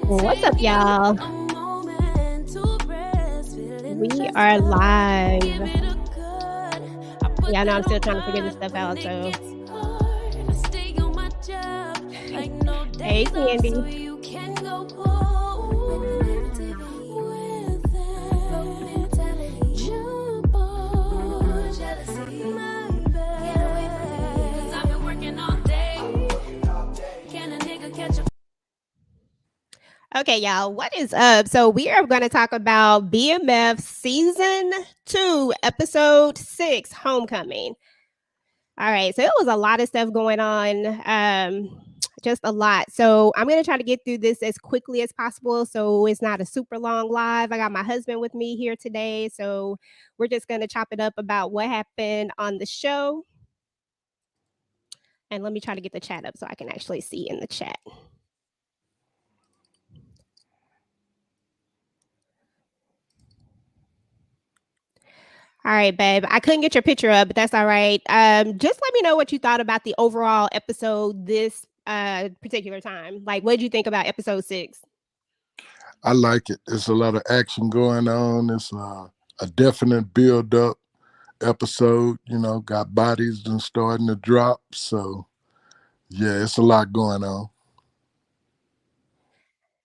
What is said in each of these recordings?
What's up, y'all? We are live. Y'all know I'm still trying to figure this stuff out, so. Hey, Candy. Okay, y'all, what is up? So we are going to talk about BMF Season 2, Episode 6, Homecoming. All right, so it was a lot of stuff going on, just a lot. So I'm going to try to get through this as quickly as possible so it's not a super long live. I got my husband with me here today, so we're just going to chop it up about what happened on the show. And let me try to get the chat up so I can actually see in the chat. All right, babe. I couldn't get your picture up, but that's all right. Just let me know what you thought about the overall episode this particular time. Like, what did you think about episode 6? I like it. There's a lot of action going on. It's a definite build-up episode. You know, got bodies and starting to drop. So, yeah, it's a lot going on.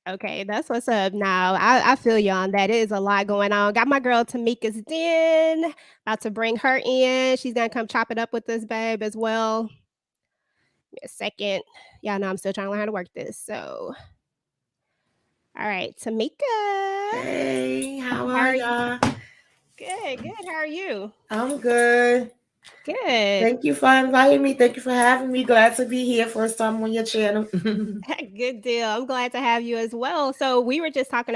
Okay, that's what's up now. I feel you on that. It is a lot going on. Got my girl Tamika's Den. About to bring her in. She's going to come chop it up with us, babe, as well. Give me a second. Y'all know I'm still trying to learn how to work this. So, all right, Tamika. Hey, how are y'all? Good. How are you? I'm good. Good. Thank you for inviting me. Thank you for having me. Glad to be here first time on your channel. Good deal. I'm glad to have you as well. So we just got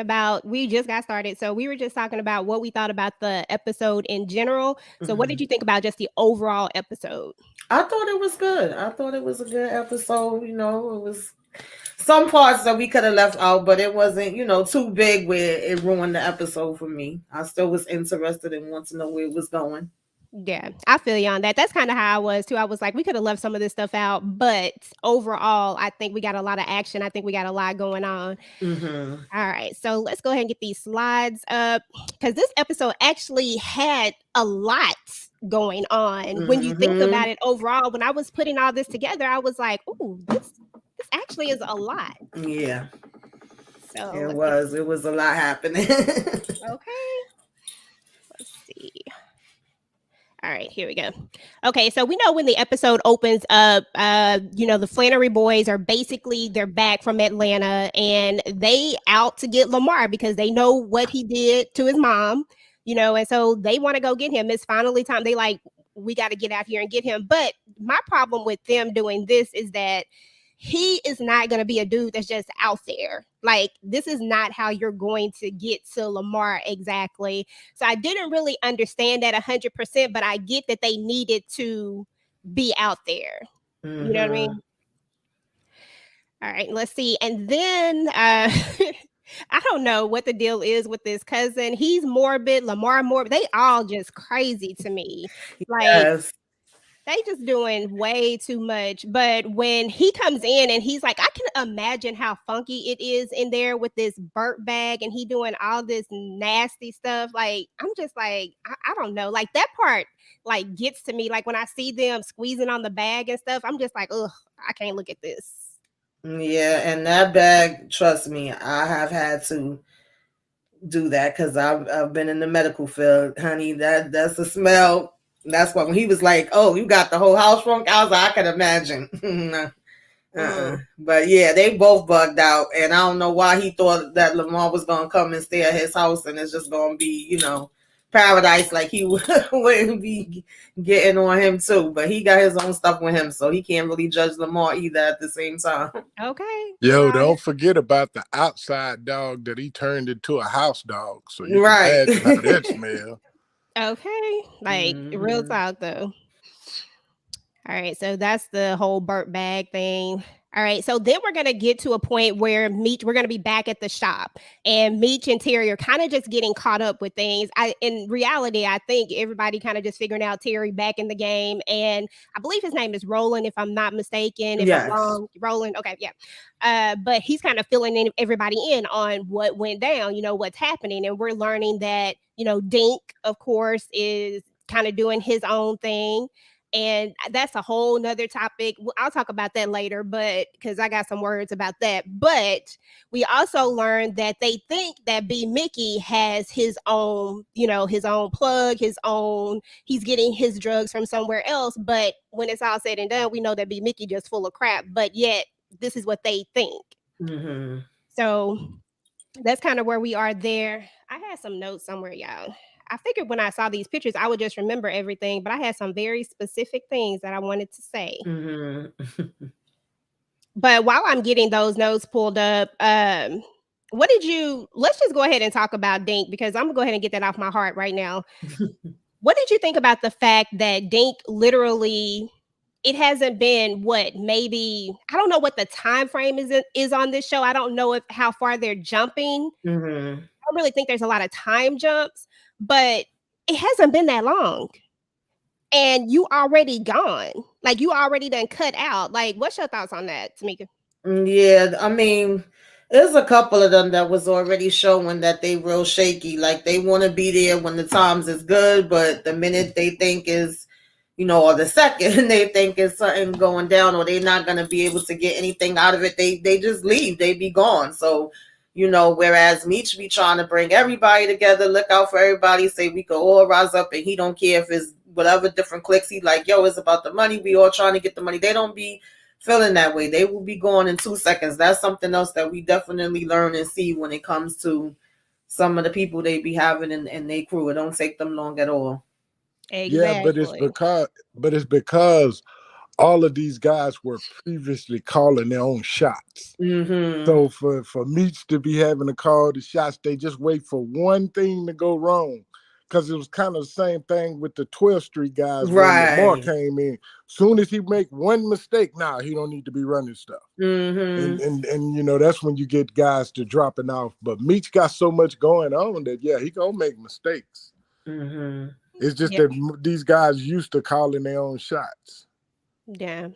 started. So we were just talking about what we thought about the episode in general. So what did you think about just the overall episode? I thought it was good. I thought it was a good episode. You know, it was some parts that we could have left out, but it wasn't, too big where it ruined the episode for me. I still was interested and want to know where it was going. Yeah, I feel you on that. That's kind of how I was too. I was like, we could have left some of this stuff out, but overall, I think we got a lot of action. I think we got a lot going on. All right, so let's go ahead and get these slides up because this episode actually had a lot going on. When you think about it overall, when I was putting all this together, I was like, ooh, this actually is a lot. Yeah. So it was a lot happening. Okay. Let's see. All right, here we go. Okay, so we know when the episode opens up, the Flannery boys are they're back from Atlanta and they out to get Lamar because they know what he did to his mom, and so they want to go get him. It's finally time. They like, we got to get out here and get him. But my problem with them doing this is that he is not going to be a dude that's just out there. Like, this is not how you're going to get to Lamar exactly. So I didn't really understand that 100%, but I get that they needed to be out there. You know what I mean? All right, let's see. And then I don't know what the deal is with this cousin. He's morbid, Lamar morbid. They all just crazy to me. Like, yes. They just doing way too much. But when he comes in and he's like, I can imagine how funky it is in there with this burnt bag and he doing all this nasty stuff. Like, I'm just like, I don't know. Like, that part like gets to me. Like, when I see them squeezing on the bag and stuff, I'm just like, ugh, I can't look at this. Yeah, and that bag, trust me, I have had to do that because I've been in the medical field, honey. That's a smell. That's why when he was like, "Oh, you got the whole house drunk," I was like, I can imagine. But yeah, they both bugged out, and I don't know why he thought that Lamar was gonna come and stay at his house, and it's just gonna be, paradise. Like he wouldn't be getting on him too, but he got his own stuff with him, so he can't really judge Lamar either at the same time. Okay. Yo, don't forget about the outside dog that he turned into a house dog. So you right. can imagine how that smell. Okay, like real talk though. All right, so that's the whole burnt bag thing. All right, so then we're gonna get to a point where we're gonna be back at the shop, and Meech and Terry are kind of just getting caught up with things. In reality, I think everybody kind of just figuring out Terry back in the game, and I believe his name is Roland, if I'm not mistaken. If I'm Yes. wrong, Roland. Okay, yeah. But he's kind of filling everybody in on what went down. What's happening, and we're learning that Dink, of course, is kind of doing his own thing. And that's a whole nother topic. I'll talk about that later, but because I got some words about that. But we also learned that they think that B Mickey has his own, his own plug, he's getting his drugs from somewhere else. But when it's all said and done, we know that B Mickey just full of crap. But yet this is what they think. Mm-hmm. So that's kind of where we are there. I had some notes somewhere, y'all. I figured when I saw these pictures, I would just remember everything, but I had some very specific things that I wanted to say. Mm-hmm. But while I'm getting those notes pulled up, let's just go ahead and talk about Dink, because I'm gonna go ahead and get that off my heart right now. What did you think about the fact that Dink literally, it hasn't been maybe, I don't know what the time frame is on this show. I don't know how far they're jumping. Mm-hmm. I don't really think there's a lot of time jumps, but it hasn't been that long. And you already gone. Like, you already done cut out. Like, what's your thoughts on that, Tamika? Yeah, I mean, there's a couple of them that was already showing that they real shaky. Like they want to be there when the times is good, but the minute they think is, or the second they think is something going down, or they're not gonna be able to get anything out of it, they just leave. They be gone. So, whereas Meech be trying to bring everybody together, look out for everybody, say we could all rise up, and he don't care if it's whatever different cliques. He like, yo, it's about the money. We all trying to get the money. They don't be feeling that way. They will be gone in 2 seconds. That's something else that we definitely learn and see when it comes to some of the people they be having in their crew. It don't take them long at all. Yeah, but it's Exactly. because all of these guys were previously calling their own shots. Mm-hmm. So for Meech to be having to call the shots, they just wait for one thing to go wrong. Because it was kind of the same thing with the 12th Street guys when Lamar Right. came in. Soon as he make one mistake, he don't need to be running stuff. Mm-hmm. And that's when you get guys to dropping off. But Meech got so much going on that he gonna make mistakes. Mm-hmm. It's just Yep. that these guys used to calling their own shots. Yeah.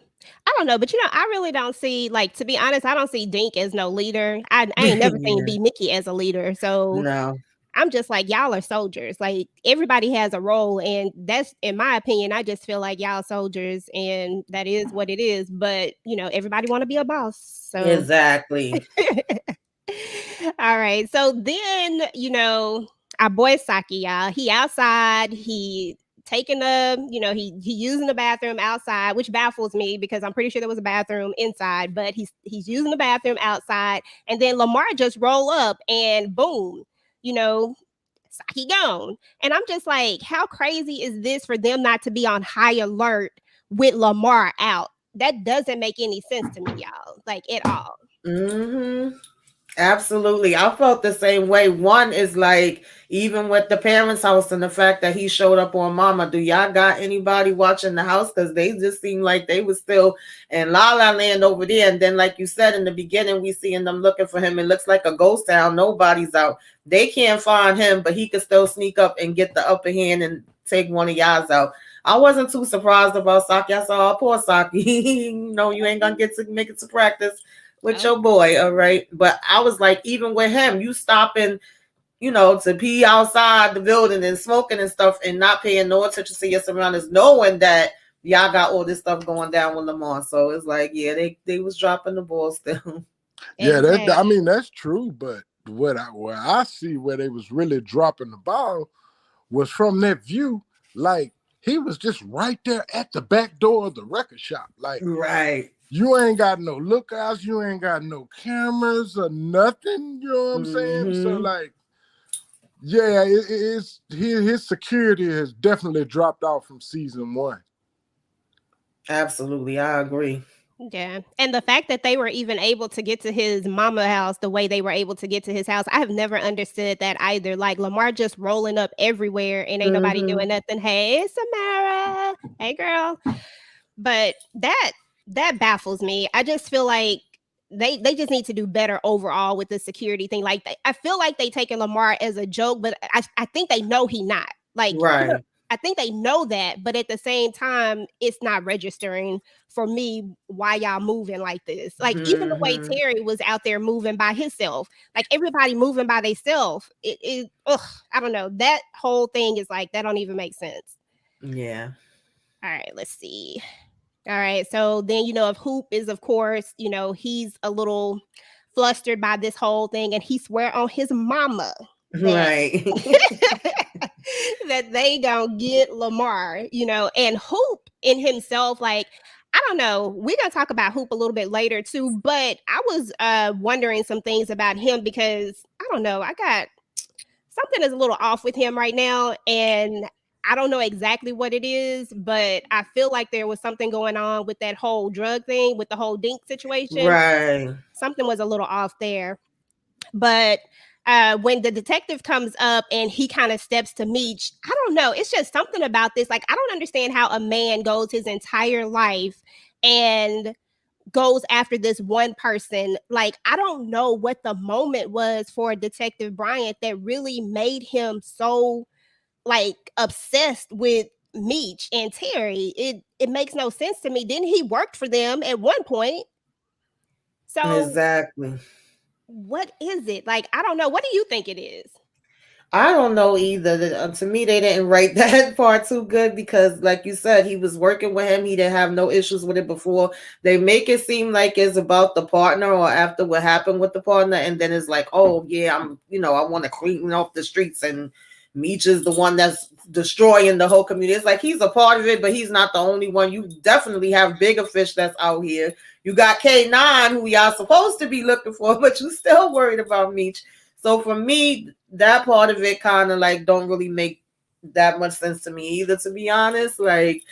I don't know, but I really don't see, like, to be honest, I don't see Dink as no leader. I ain't never seen Yeah. B Mickey as a leader. So No. I'm just like, y'all are soldiers. Like, everybody has a role, and that's, in my opinion, I just feel like y'all soldiers, and that is what it is. But everybody want to be a boss. So Exactly. all right. So then, our boy Saki, y'all, he outside, he taking he using the bathroom outside, which baffles me because I'm pretty sure there was a bathroom inside, but he's using the bathroom outside, and then Lamar just roll up and boom, Saki gone. And I'm just like, how crazy is this for them not to be on high alert with Lamar out? That doesn't make any sense to me, y'all, like, at all. Mm-hmm. Absolutely. I felt the same way. One is like, even with the parents' house and the fact that he showed up on Mama, do y'all got anybody watching the house? Because they just seemed like they was still in La La Land over there. And then, like you said in the beginning, we seeing them looking for him. It looks like a ghost town. Nobody's out. They can't find him, but he could still sneak up and get the upper hand and take one of y'all's out. I wasn't too surprised about Saki. I saw, oh, poor Saki. No, you ain't gonna get to make it to practice with your boy, all right? But I was like, even with him, you stopping, to pee outside the building and smoking and stuff and not paying no attention to your surroundings, knowing that y'all got all this stuff going down with Lamar. So it's like, yeah, they was dropping the ball still. Yeah, Exactly. that's true. But what I see where they was really dropping the ball was from that view. Like, he was just right there at the back door of the record shop. Like, Right. you ain't got no lookouts, you ain't got no cameras or nothing. You know what I'm saying? So, Mm-hmm. like, yeah, it's his security has definitely dropped off from season 1. Absolutely, I agree. Yeah. And the fact that they were even able to get to his mama house the way they were able to get to his house, I have never understood that either. Like, Lamar just rolling up everywhere and ain't nobody Mm-hmm. doing nothing. Hey, Samara. Hey, girl. But that baffles me. I just feel like they just need to do better overall with the security thing. Like I feel like they taking Lamar as a joke, but I think they know he not. Like Right. I think they know that, but at the same time, it's not registering for me why y'all moving like this. Like even the way Mm-hmm. Terry was out there moving by himself, like everybody moving by themselves. I don't know. That whole thing is like that don't even make sense. Yeah. All right, let's see. All right, so then if Hoop is, of course, he's a little flustered by this whole thing, and he swear on his mama that Right. that they gonna get Lamar, and Hoop in himself, like, I don't know. We're gonna talk about Hoop a little bit later too, but I was wondering some things about him because I don't know, I got something is a little off with him right now, and I don't know exactly what it is, but I feel like there was something going on with that whole drug thing, with the whole Dink situation. Right. Something was a little off there. But when the detective comes up and he kind of steps to Meech, I don't know. It's just something about this. Like, I don't understand how a man goes his entire life and goes after this one person. Like, I don't know what the moment was for Detective Bryant that really made him so like obsessed with Meech and Terry. It makes no sense to me. Didn't he work for them at one point? So Exactly. what is it? Like, I don't know. What do you think it is? I don't know either. To me, they didn't write that part too good because, like you said, he was working with him. He didn't have no issues with it before. They make it seem like it's about the partner or after what happened with the partner, and then it's like, oh yeah, I want to clean off the streets, and Meech is the one that's destroying the whole community. It's like he's a part of it, but he's not the only one. You definitely have bigger fish that's out here. You got K9, who y'all supposed to be looking for, but you still worried about Meech. So for me, that part of it kind of like don't really make that much sense to me either, to be honest. Like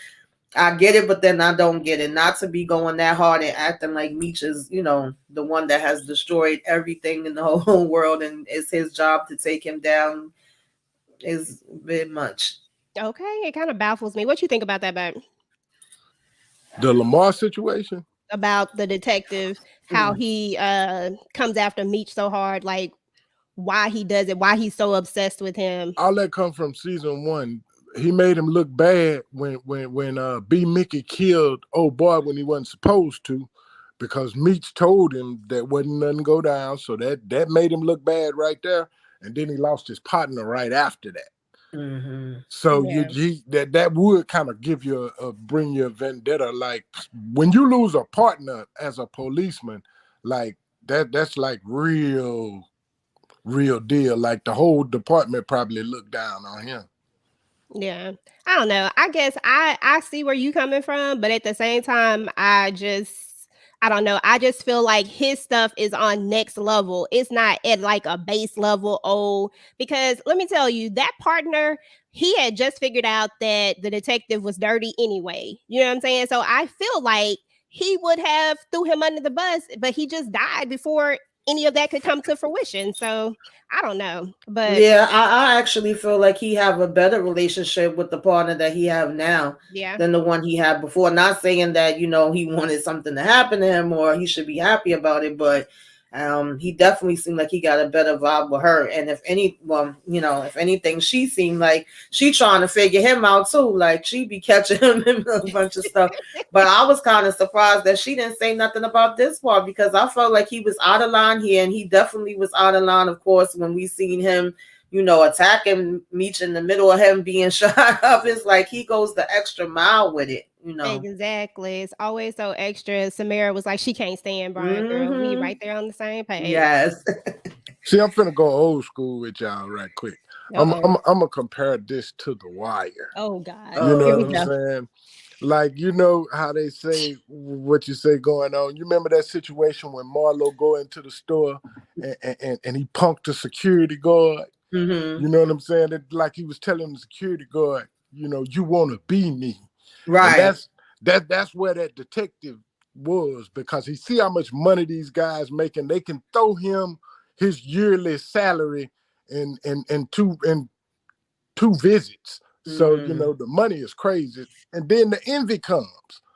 I get it, but then I don't get it. Not to be going that hard and acting like Meech is, the one that has destroyed everything in the whole world and it's his job to take him down is a bit much. Okay, it kind of baffles me. What you think about that, babe? The Lamar situation, About the detective, how Mm. he comes after Meech so hard, like why he does it, why he's so obsessed with him. all that come from season one. He made him look bad when B Mickey killed old boy when he wasn't supposed to, because Meech told him that wasn't nothing go down. So that made him look bad right there. And then he lost his partner right after that. Mm-hmm. So Yeah. that would kind of give you bring you a vendetta. Like when you lose a partner as a policeman, like that's like real deal. Like the whole department probably looked down on him. Yeah. I don't know. I guess I see where you coming from, but at the same time, I don't know. I just feel like his stuff is on next level. It's not at like a base level. Oh, because let me tell you, that partner, he had just figured out that the detective was dirty anyway. You know what I'm saying? So I feel like he would have threw him under the bus, but he just died before any of that could come to fruition. So I don't know. But Yeah, I actually feel like he have a better relationship with the partner that he have now yeah. than the one he had before. Not saying that, he wanted something to happen to him or he should be happy about it, but he definitely seemed like he got a better vibe with her. And if anything, she seemed like she trying to figure him out too. Like she be catching him in a bunch of stuff. But I was kind of surprised that she didn't say nothing about this part because I felt like he was out of line here, and he definitely was out of line, of course, when we seen him, attacking Meech in the middle of him being shot up. It's like he goes the extra mile with it. Exactly. It's always so extra. Samara was like, she can't stand Brian, girl. We Mm-hmm. right there on the same page. Yes. See, I'm finna go old school with y'all right quick. Uh-oh. I'm gonna compare this to The Wire. Oh God. You Here know Oh, we what I'm go. saying? Like, you know how they say what you say going on. You remember that situation when Marlo go into the store and he punked the security guard? mm-hmm. You know what I'm saying? That, like he was telling the security guard, you want to be me. And Right. that's where that detective was, because he see how much money these guys making. They can throw him his yearly salary in two visits. So Mm. the money is crazy, and then the envy comes.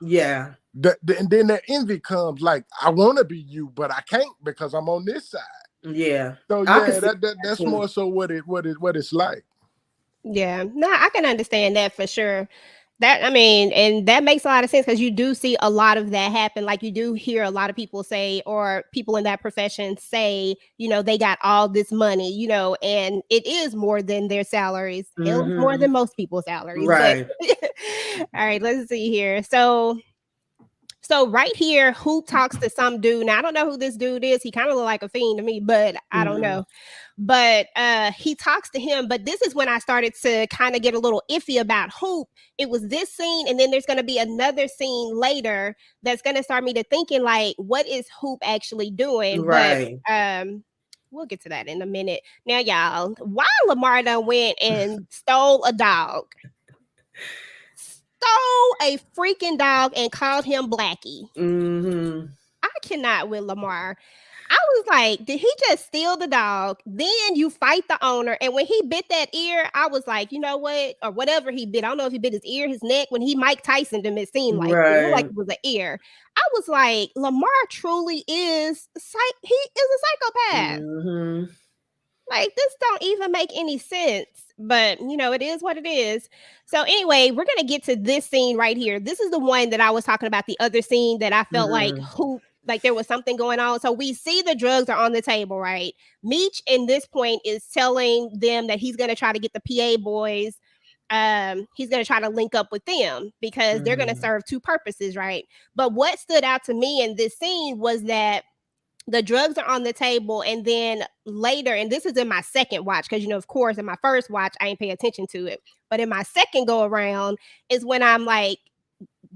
Yeah. and then that envy comes. Like, I want to be you, but I can't because I'm on this side. Yeah. So yeah, that's more so what it's like. Yeah, no, I can understand that for sure. That, I mean, and that makes a lot of sense because you do see a lot of that happen. Like, you do hear a lot of people say, or people in that profession say, they got all this money, and it is more than their salaries. Hell, it's more than most people's salaries. Right. But all right, let's see here. So right here, Hoop talks to some dude. Now, I don't know who this dude is. He kind of look like a fiend to me, but I don't know. But he talks to him. But this is when I started to kind of get a little iffy about Hoop. It was this scene, and then there's going to be another scene later that's going to start me to thinking, like, what is Hoop actually doing? Right. But we'll get to that in a minute. Now, y'all, why Lamar done went and stole a dog? Stole a freaking dog and called him Blackie. I cannot with Lamar. I was like, did he just steal the dog? Then you fight the owner. And when he bit that ear, I was like, you know what? Or whatever he bit. I don't know if he bit his ear, his neck. When he Mike Tyson'd him, it seemed like it looked like it was an ear. I was like, Lamar truly is he is a psychopath. Like, this don't even make any sense. But, it is what it is. So anyway, we're going to get to this scene right here. This is the one that I was talking about, the other scene that I felt like there was something going on. So we see the drugs are on the table, right? Meech, in this point, is telling them that he's going to try to get the PA boys. He's going to try to link up with them because they're going to serve two purposes, right? But what stood out to me in this scene was that the drugs are on the table, and then later, and this is in my second watch, because, of course, in my first watch, I ain't pay attention to it. But in my second go around is when I'm like,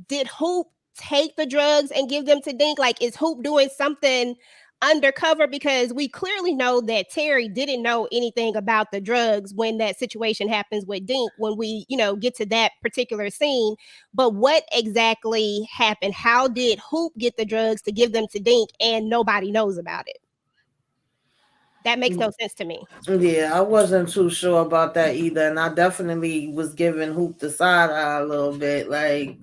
did Hoop take the drugs and give them to Dink? Like, is Hoop doing something undercover? Because we clearly know that Terry didn't know anything about the drugs when that situation happens with Dink, when we, get to that particular scene. But what exactly happened? How did Hoop get the drugs to give them to Dink and nobody knows about it? That makes no sense to me. Yeah, I wasn't too sure about that either. And I definitely was giving Hoop the side eye a little bit. Like,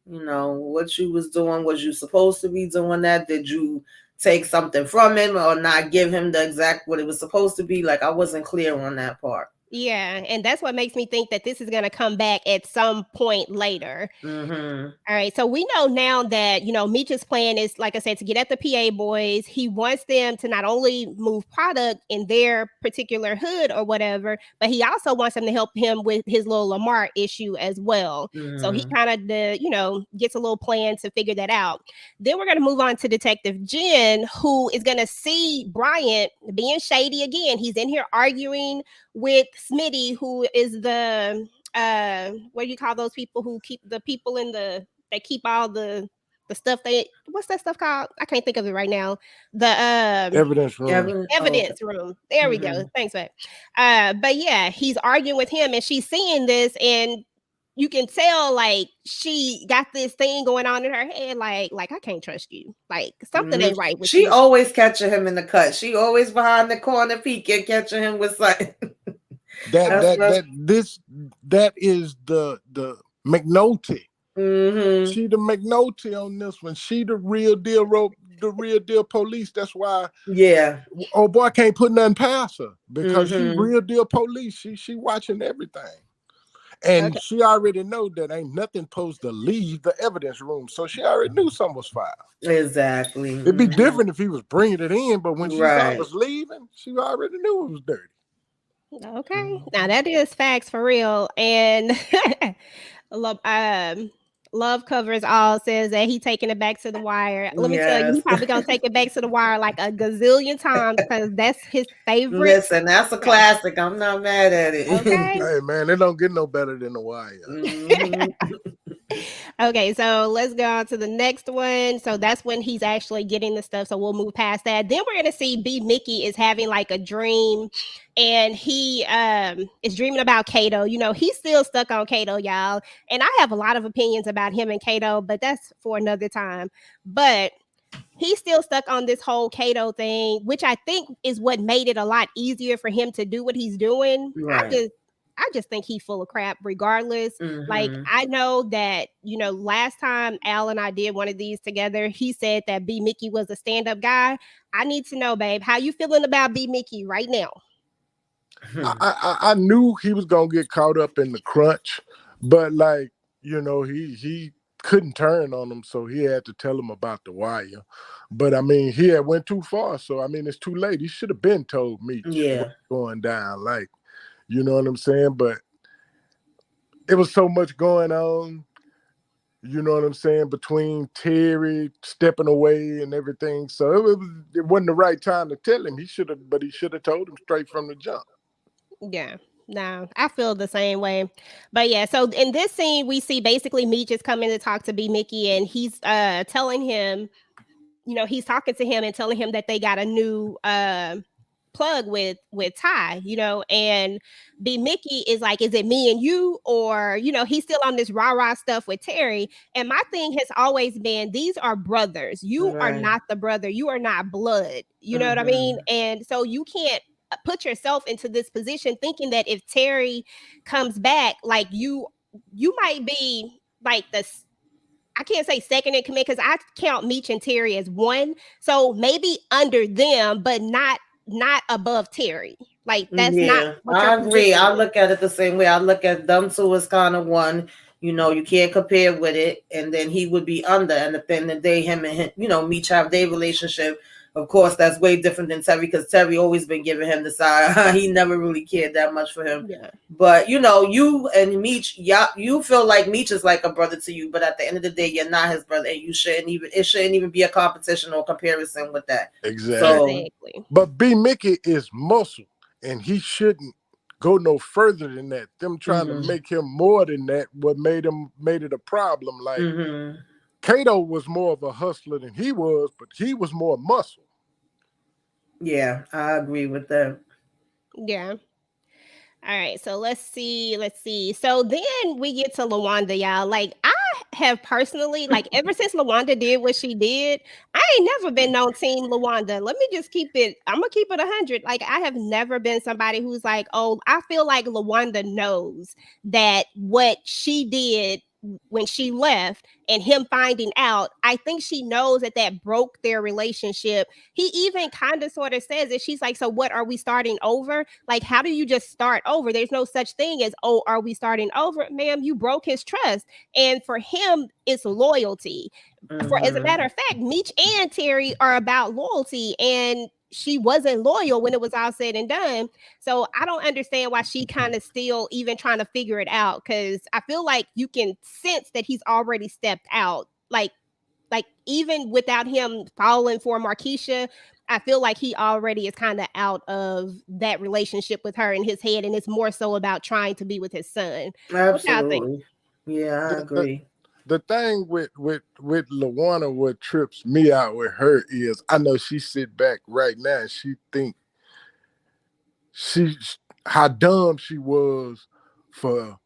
what you was doing, was you supposed to be doing that? Did you take something from him or not give him the exact what it was supposed to be? Like, I wasn't clear on that part. Yeah, and that's what makes me think that this is going to come back at some point later. All right, so we know now that, Meech's plan is, like I said, to get at the PA boys. He wants them to not only move product in their particular hood or whatever, but he also wants them to help him with his little Lamar issue as well. So he kind of, gets a little plan to figure that out. Then we're going to move on to Detective Jen, who is going to see Bryant being shady again. He's in here arguing with Smitty, who is the what do you call those people who keep the people they keep all the stuff what's that stuff called? I can't think of it right now. The evidence room. Evidence room. There we go. Thanks, babe. But yeah, he's arguing with him and she's seeing this, and you can tell, like, she got this thing going on in her head, like I can't trust you. Like, something ain't right with you. She always catching him in the cut. She always behind the corner peeking, catching him with something. That is the McNulty. She the McNulty on this one. She the real deal police. That's why oh boy, I can't put nothing past her because she real deal police. She watching everything. And she already know that ain't nothing supposed to leave the evidence room. So she already knew something was filed. Exactly. It'd be different if he was bringing it in, but when she saw it was leaving, she already knew it was dirty. Okay. Now that is facts for real. And Love Covers All says that he taking it back to the wire. Let me tell you, he probably gonna take it back to the wire like a gazillion times because that's his favorite. Listen, that's a classic. I'm not mad at it. Okay. Hey man, it don't get no better than the wire. Okay, so let's go on to the next one. So that's when he's actually getting the stuff. So we'll move past that. Then we're gonna see B Mickey is having like a dream, and he is dreaming about Kato. He's still stuck on Kato, y'all. And I have a lot of opinions about him and Kato, but that's for another time. But he's still stuck on this whole Kato thing, which I think is what made it a lot easier for him to do what he's doing. Right. I just think he's full of crap regardless. Like, Mm-hmm. I know that, last time Al and I did one of these together, he said that B Mickey was a stand-up guy. I need to know, babe, how you feeling about B Mickey right now? I knew he was gonna get caught up in the crunch, but like, he couldn't turn on him, so he had to tell him about the wire. But I mean, he had went too far, so I mean, it's too late. He should have been told Meech what's Yeah. going down. Like, you know what I'm saying? But it was so much going on. You know what I'm saying, between Terry stepping away and everything. So it wasn't the right time to tell him. He should have told him straight from the jump. Yeah. No, I feel the same way. But yeah, so in this scene, we see basically Meech is coming to talk to B Mickey, and he's telling him, he's talking to him and telling him that they got a new plug with Ty, and B Mickey is like, is it me and you? Or, he's still on this rah-rah stuff with Terry. And my thing has always been, these are brothers. You are Right. not the brother. You are not blood. You know what I mean? Mm-hmm. And so you can't put yourself into this position thinking that if Terry comes back, like you might be like I can't say second in command because I count Meech and Terry as one. So maybe under them, but not above Terry. Like that's not Yeah, what your I agree. position I is. look at it the same way. I look at them two as kind of one. You can't compare with it, and then he would be under. And at the end of the day, him and him, Meech have their relationship. Of course, that's way different than Terry because Terry always been giving him the side. He never really cared that much for him. Yeah. But you and Meech, yeah, you feel like Meech is like a brother to you, but at the end of the day, you're not his brother, and it shouldn't even be a competition or comparison with that. Exactly. So, Exactly. But B Mickey is muscle, and he shouldn't go no further than that. Them trying to mm-hmm, make him more than that, what made it a problem. Like, mm-hmm. Kato was more of a hustler than he was, but he was more muscle. Yeah, I agree with that. Yeah. All right, so let's see, let's see. So then we get to Lawanda, y'all. Like I have personally, like ever since Lawanda did what she did, I ain't never been on Team Lawanda. Let me just keep it. I'm gonna keep it 100. Like I have never been somebody who's like, oh, I feel like Lawanda knows that what she did when she left and him finding out. I think she knows that broke their relationship. He even kind of sort of says it. She's like, so what, are we starting over? Like, how do you just start over? There's no such thing as, oh, are we starting over? Ma'am, you broke his trust. And for him, it's loyalty. As a Mm-hmm. matter of fact, Meech and Terry are about loyalty. And she wasn't loyal when it was all said and done. So I don't understand why she kind of still even trying to figure it out. Cause I feel like you can sense that he's already stepped out. Like even without him falling for Markeisha, I feel like he already is kind of out of that relationship with her in his head, and it's more so about trying to be with his son. What y'all think? Absolutely. Yeah, I The, agree. the thing with Lawana, what trips me out with her is I know she sit back right now and she think she how dumb she was for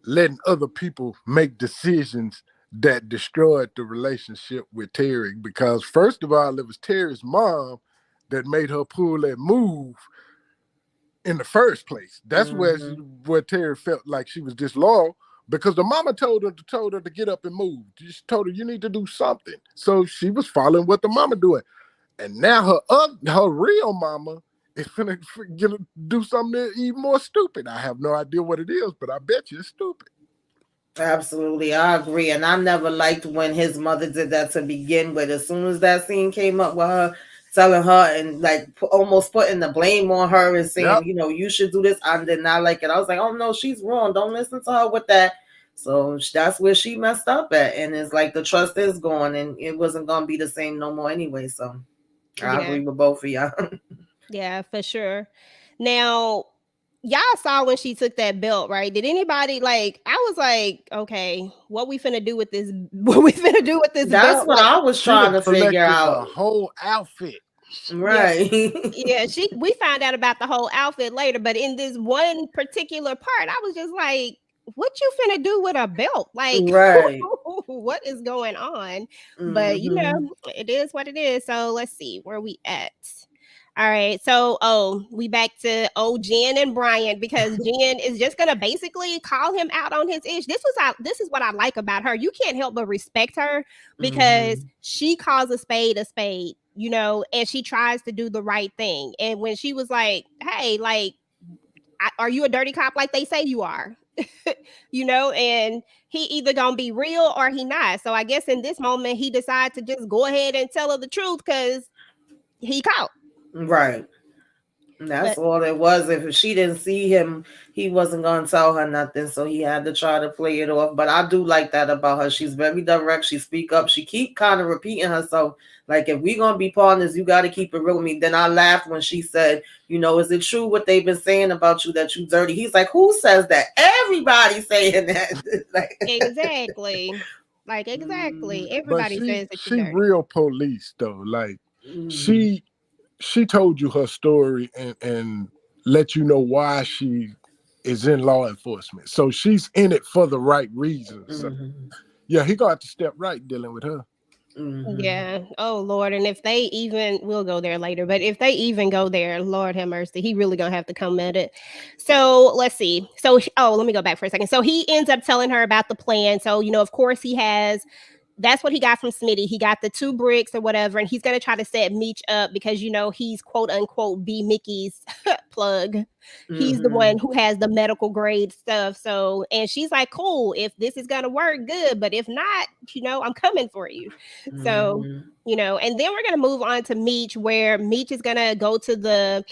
letting other people make decisions that destroyed the relationship with Terry. Because first of all, it was Terry's mom that made her pull that move in the first place. That's Mm-hmm. where Terry felt like she was disloyal because the mama told her to get up and move. She told her you need to do something. So she was following what the mama doing. And now her real mama is gonna do something even more stupid. I have no idea what it is, but I bet you it's stupid. Absolutely, I agree. And I never liked when his mother did that to begin with. As soon as that scene came up with her telling her and like almost putting the blame on her and saying, Yep. you should do this, I did not like it. I was like, oh no, she's wrong. Don't listen to her with that. So that's where she messed up at. And it's like the trust is gone and it wasn't going to be the same no more anyway. So I Yeah, agree with both of y'all. yeah, for sure. Now, y'all saw when she took that belt, right? Did anybody like? I was like, okay, what we finna do with this? What we finna do with this That's belt? what Like, I was She done trying to figure collected out. the whole outfit. yeah, Right. yeah. We found out about the whole outfit later, but in this one particular part, I was just like, what you finna do with a belt? Like, Right. what is going on? But Mm-hmm. it is what it is. So let's see where we at. All right. So, we back to Jen and Brian because Jen is just gonna basically call him out on his ish. This is what I like about her. You can't help but respect her because she calls a spade, and she tries to do the right thing. And when she was like, "Hey, like, are you a dirty cop like they say you are?" And he either gonna be real or he not. So I guess in this moment he decided to just go ahead and tell her the truth because he caught. Right. That's But all it was. If she didn't see him, he wasn't gonna tell her nothing, so he had to try to play it off. But I do like that about her. She's very direct. She speak up. She keep kind of repeating herself. Like, if we gonna be partners, you got to keep it real with me. Then I laughed when she said, "Is it true what they've been saying about you that you dirty?" He's like, "Who says that?" Everybody saying that. Like, exactly, But everybody says that you're she dirty. real police though. Like she told you her story and let you know why she is in law enforcement. So she's in it for the right reasons. So, yeah, he got to step right dealing with her. Yeah. Oh Lord. And if they even we'll go there later, but if they even go there, Lord have mercy, he really gonna have to come at it. So let's see. So let me go back for a second. So he ends up telling her about the plan. So, of course he has that's what he got from Smitty. He got the 2 bricks or whatever, and he's gonna try to set Meech up because he's quote unquote B Mickey's plug. He's the one who has the medical grade stuff. So, and she's like, "Cool, if this is gonna work, good. But if not, I'm coming for you." So, and then we're gonna move on to Meech, where Meech is gonna go to the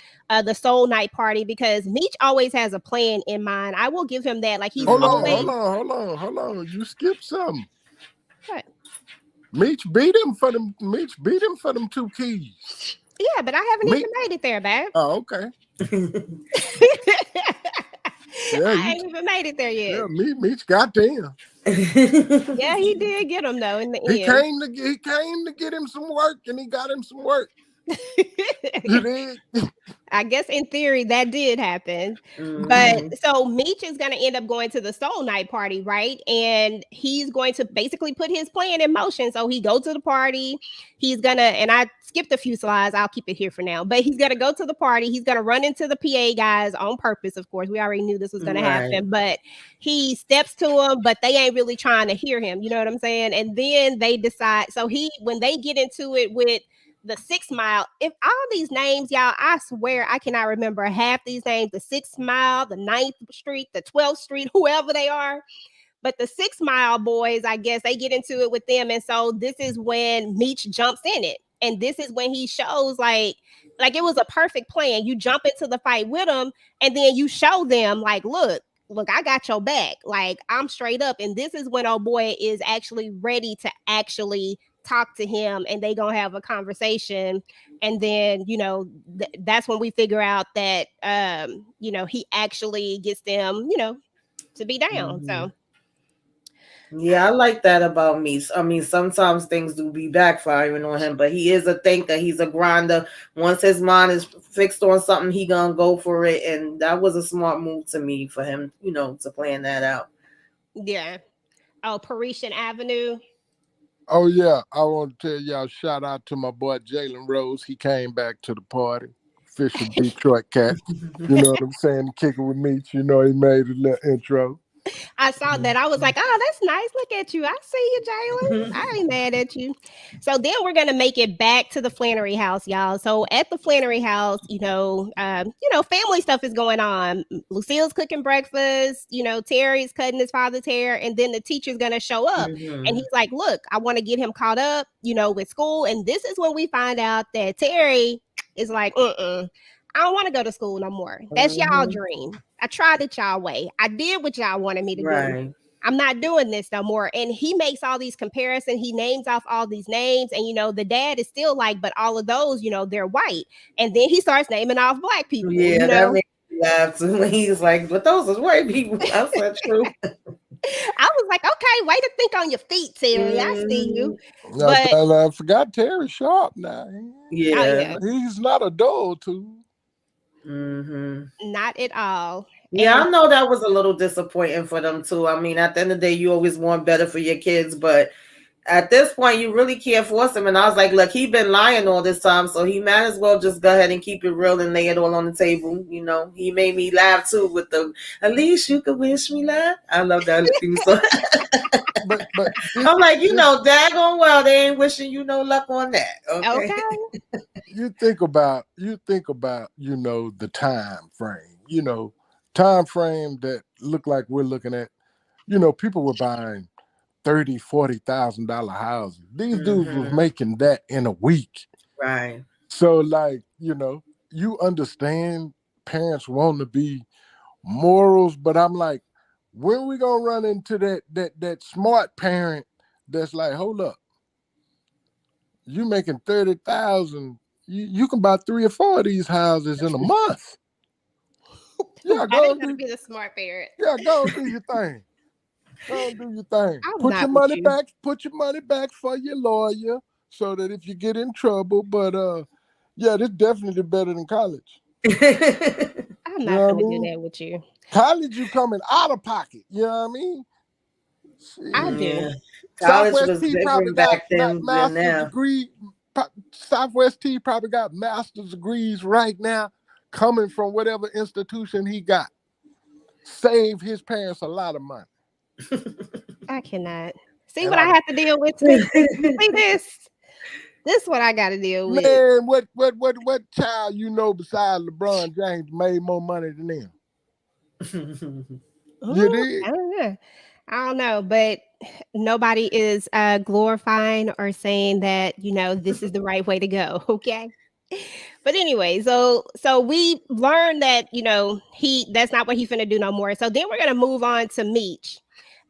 soul night party because Meech always has a plan in mind. I will give him that. Like he's Hold always on, hold on. You skipped something. what? Meech beat him for them 2 keys. Yeah, but I haven't even made it there, babe. Oh, okay. Yeah, I ain't even made it there yet. Yeah, Meech got them. Yeah, he did get him though in the He end. came to get him some work, and he got him some work. You did. I guess in theory that did happen. But so Meech is going to end up going to the Soul Night party, right? And he's going to basically put his plan in motion. So he goes to the party. He's going to, and I skipped a few slides. I'll keep it here for now. But he's going to go to the party. He's going to run into the PA guys on purpose, of course. We already knew this was going to happen. But he steps to them, but they ain't really trying to hear him. You know what I'm saying? And then they decide. So when they get into it with the 6 Mile, if all these names, y'all, I swear I cannot remember half these names. The 6 Mile, the 9th Street, the 12th Street, whoever they are. But the 6 Mile boys, I guess they get into it with them. And so this is when Meech jumps in it. And this is when he shows like it was a perfect plan. You jump into the fight with them and then you show them like, look, I got your back. Like, I'm straight up. And this is when old boy is actually ready to actually talk to him and they gonna have a conversation. And then, that's when we figure out that, he actually gets them, to be down. So. Yeah, I like that about me. I mean, sometimes things do be backfiring on him, but he is a thinker. He's a grinder. Once his mind is fixed on something, he gonna go for it. And that was a smart move to me for him, to plan that out. Yeah. Oh, Parisian Avenue. Oh yeah, I want to tell y'all shout out to my boy Jalen Rose. He came back to the party. Official Detroit cat. You know what I'm saying? Kicking with Meech. He made a little intro. I saw that. I was like, oh, that's nice. Look at you. I see you, Jalen. I ain't mad at you. So then we're gonna make it back to the Flannery house, y'all. So at the Flannery house, family stuff is going on. Lucille's cooking breakfast. Terry's cutting his father's hair, and then the teacher's gonna show up, and he's like, "Look, I want to get him caught up, with school." And this is when we find out that Terry is like, I don't want to go to school no more. That's y'all dream. I tried it y'all way. I did what y'all wanted me to do. I'm not doing this no more. And he makes all these comparisons. He names off all these names. And, the dad is still like, but all of those, they're white. And then he starts naming off black people. Yeah, that makes me laugh too. He's like, but those are white people. That's not true. I was like, okay, way to think on your feet, Terry. I see you. But I forgot Terry Sharp now. Yeah. He's not a dull too. Not at all. Yeah, I know that was a little disappointing for them too. I mean, at the end of the day, you always want better for your kids, but at this point, you really can't force him. And I was like, look, he been lying all this time, so he might as well just go ahead and keep it real and lay it all on the table. You know, he made me laugh too with the, at least you could wish me luck. I love that theme song. But I'm like, you know, daggone well, they ain't wishing you no luck on that. Okay. you think about, you know, the time frame, time frame that look like we're looking at, people were buying $30,000-$40,000 houses. These dudes was making that in a week. Right. So like, you understand parents want to be morals, but I'm like, when we gonna run into that smart parent that's like, hold up, you making 30,000, you can buy 3 or 4 of these houses in a month. Yeah, go be the smart parent. Yeah, go do your thing. Go do your thing. I'm Put not your with money you. back. Put your money back for your lawyer, so that if you get in trouble. But yeah, this definitely better than college. I'm not gonna do that with you. College, you coming out of pocket. You know what I mean? I do. Yeah. College Southwest was T probably different got back then than master's now. degree. Southwest T probably got master's degrees right now, coming from whatever institution he got. Save his parents a lot of money. I cannot. See what I have to deal with. See this? This is what I got to deal with. Man, what child besides LeBron James made more money than them? You did? I don't know, but nobody is glorifying or saying that this is the right way to go. Okay. But anyway, so we learned that that's not what he's gonna do no more. So then we're gonna move on to Meech.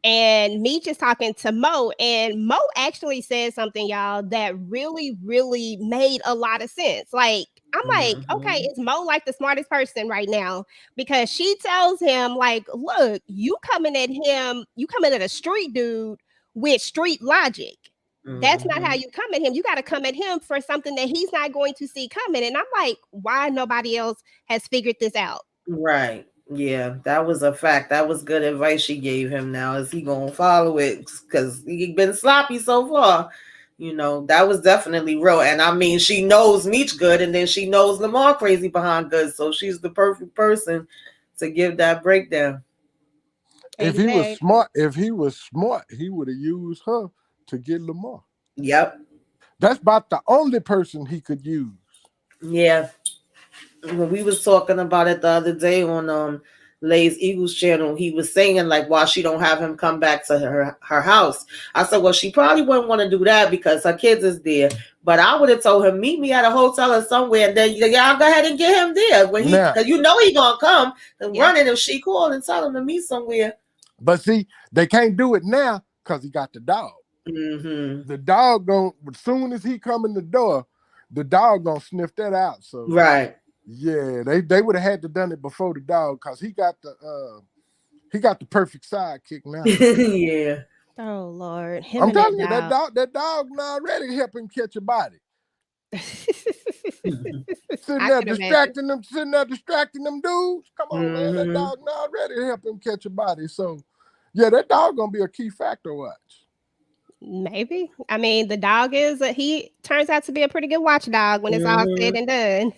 And Meech is talking to Mo, and Mo actually said something, y'all, that really, really made a lot of sense. Like, I'm like, okay, is Mo like the smartest person right now? Because she tells him, like, look, you coming at a street dude with street logic. That's not how you come at him. You got to come at him for something that he's not going to see coming. And I'm like, why nobody else has figured this out? Right. Yeah, that was a fact. That was good advice she gave him. Now, is he gonna follow it? Because he's been sloppy so far. That was definitely real. And I mean, she knows Meech good, and then she knows Lamar crazy behind good. So she's the perfect person to give that breakdown. If he was smart, he would have used her to get Lamar. Yep. That's about the only person he could use. Yeah. When we was talking about it the other day on Lay's Eagles channel, he was saying like why she don't have him come back to her house. I said, well, she probably wouldn't want to do that because her kids is there. But I would have told him, meet me at a hotel or somewhere, and then y'all go ahead and get him there when because he gonna come and running if she called and tell him to meet somewhere. But see, they can't do it now because he got the dog. The dog gonna, as soon as he come in the door, the dog gonna sniff that out. So right. Yeah, they would have had to done it before the dog because he got the perfect sidekick now. Yeah. Oh Lord, I'm telling you, that dog already help him catch a body. Sitting there distracting them dudes. Come on, man, that dog already help him catch a body. So yeah, that dog gonna be a key factor. Watch. Maybe. I mean, the dog he turns out to be a pretty good watchdog when it's all said and done.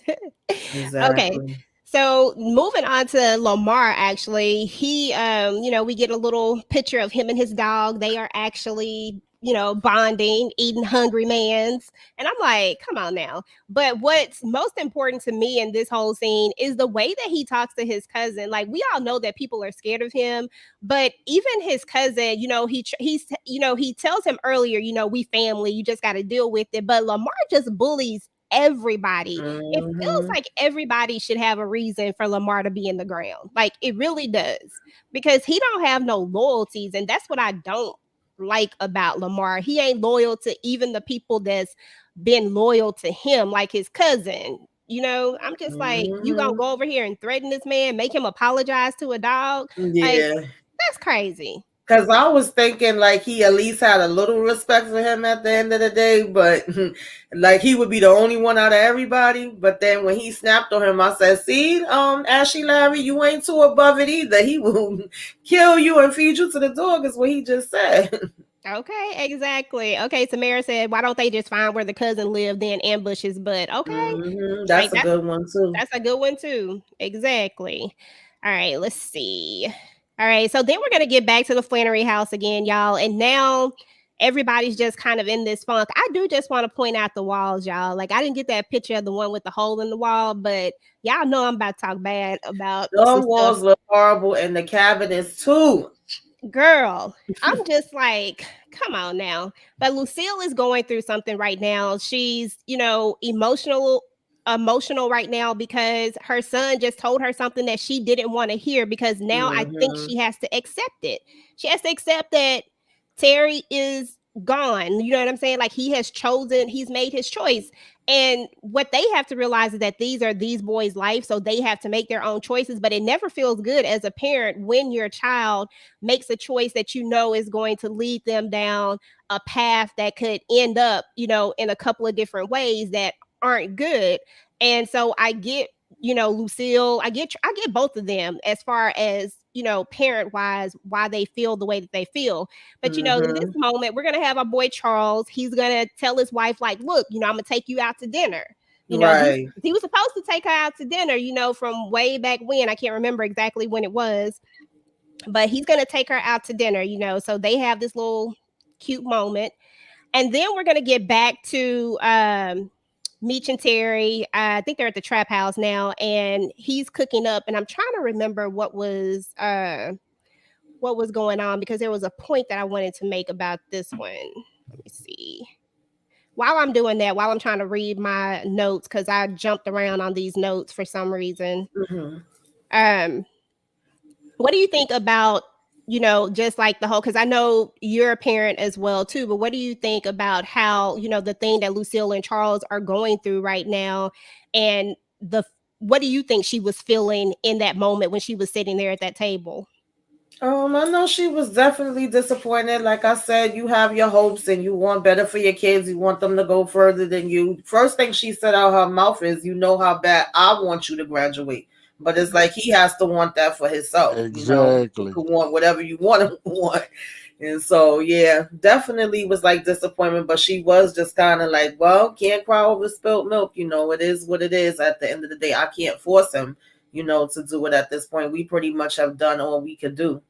Exactly. Okay. So moving on to Lamar, actually, he, we get a little picture of him and his dog. They are actually, bonding, eating Hungry Man's. And I'm like, come on now. But what's most important to me in this whole scene is the way that he talks to his cousin. Like, we all know that people are scared of him, but even his cousin, he tells him earlier, we family, you just got to deal with it. But Lamar just bullies everybody. It feels like everybody should have a reason for Lamar to be in the ground. Like, it really does, because he don't have no loyalties, and that's what I don't like about Lamar. He ain't loyal to even the people that's been loyal to him, like his cousin. I'm just like, you gonna go over here and threaten this man, make him apologize to a dog? Yeah, like, that's crazy. Because I was thinking like he at least had a little respect for him at the end of the day, but like he would be the only one out of everybody. But then when he snapped on him, I said, see, Ashley Larry, you ain't too above it either. He will kill you and feed you to the dog is what he just said. Okay, exactly. Okay, Samara said, why don't they just find where the cousin lived, then ambush his butt? Okay, like That's a good one too. that's a good one too. Exactly. All right, let's see. All right, so then we're gonna get back to the Flannery house again, y'all. And now everybody's just kind of in this funk. I do just want to point out the walls, y'all. Like I didn't get that picture of the one with the hole in the wall, but y'all know I'm about to talk bad about some Them stuff. walls look horrible, and the cabinets too. Girl, I'm just like, come on now. But Lucille is going through something right now. She's, emotional right now because her son just told her something that she didn't want to hear because now I think Hmm she has to accept it. She has to accept that Terry is gone. You know what I'm saying? Like he's made his choice. And what they have to realize is that these are these boys' life, so they have to make their own choices. But it never feels good as a parent when your child makes a choice that you know is going to lead them down a path that could end up, in a couple of different ways that aren't good. And so I get, Lucille, I get both of them as far as, parent wise, why they feel the way that they feel. But in this hmm moment, we're gonna have our boy Charles. He's gonna tell his wife, like, look, I'm gonna take you out to dinner. Right. He was supposed to take her out to dinner, from way back when. I can't remember exactly when it was, but he's gonna take her out to dinner, so they have this little cute moment. And then we're gonna get back to Meech and Terry. I think they're at the trap house now, and he's cooking up. And I'm trying to remember what was going on because there was a point that I wanted to make about this one. Let me see. While I'm doing that, while I'm trying to read my notes, because I jumped around on these notes for some reason. hmm Um, what do you think about, just like the whole, because I know you're a parent as well too, but what do you think about how, the thing that Lucille and Charles are going through right now, and what do you think she was feeling in that moment when she was sitting there at that table? I know she was definitely disappointed. Like I said, you have your hopes and you want better for your kids. You want them to go further than you. First thing she said out her mouth is, "You know how bad I want you to graduate." But it's like he has to want that for himself. You Exactly. could want whatever you want to want. And so, yeah, definitely was like disappointment. But she was just kind of like, well, can't cry over spilled milk. It is what it is. At the end of the day, I can't force him, to do it at this point. We pretty much have done all we could do.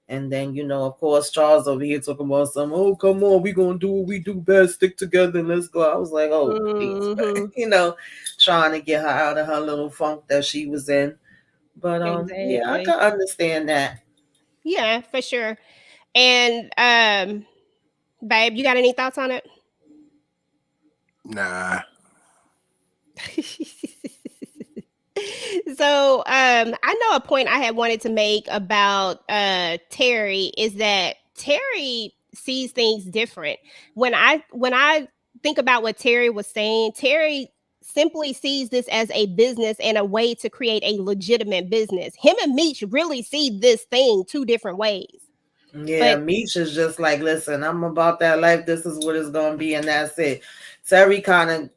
And then, of course, Charles over here talking about some, oh, come on, we going to do what we do best, stick together and let's go. I was like, oh, please. Mm-hmm. Trying to get her out of her little funk that she was in. But yeah, I Exactly. can understand that. Yeah, for sure. And babe, you got any thoughts on it? Nah. So I know a point I had wanted to make about Terry is that Terry sees things different. When I think about what Terry was saying, Terry simply sees this as a business and a way to create a legitimate business. Him and Meech really see this thing two different ways. Yeah, But Meech is just like, listen, I'm about that life. This is what it's going to be, and that's it. Terry kind of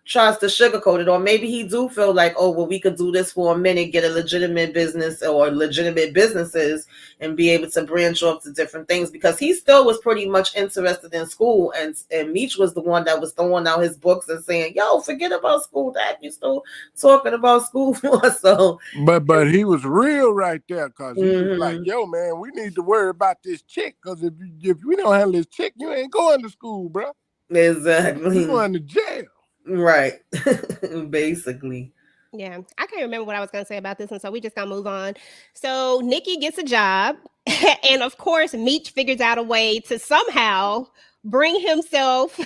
tries to sugarcoat it, or maybe he do feel like, oh, well, we could do this for a minute, get a legitimate business or legitimate businesses, and be able to branch off to different things. Because he still was pretty much interested in school, and Meech was the one that was throwing out his books and saying, yo, forget about school, Dad. You still talking about school for us? So, But he was real right there because he was like, mhm, yo, man, we need to worry about this chick because if we don't handle this chick, you ain't going to school, bro. You exactly. going to jail. Right. Basically. yeah, I can't remember what I was going to say about this one, so we just gonna move on. So Nikki gets a job, and of course, Meech figures out a way to somehow bring himself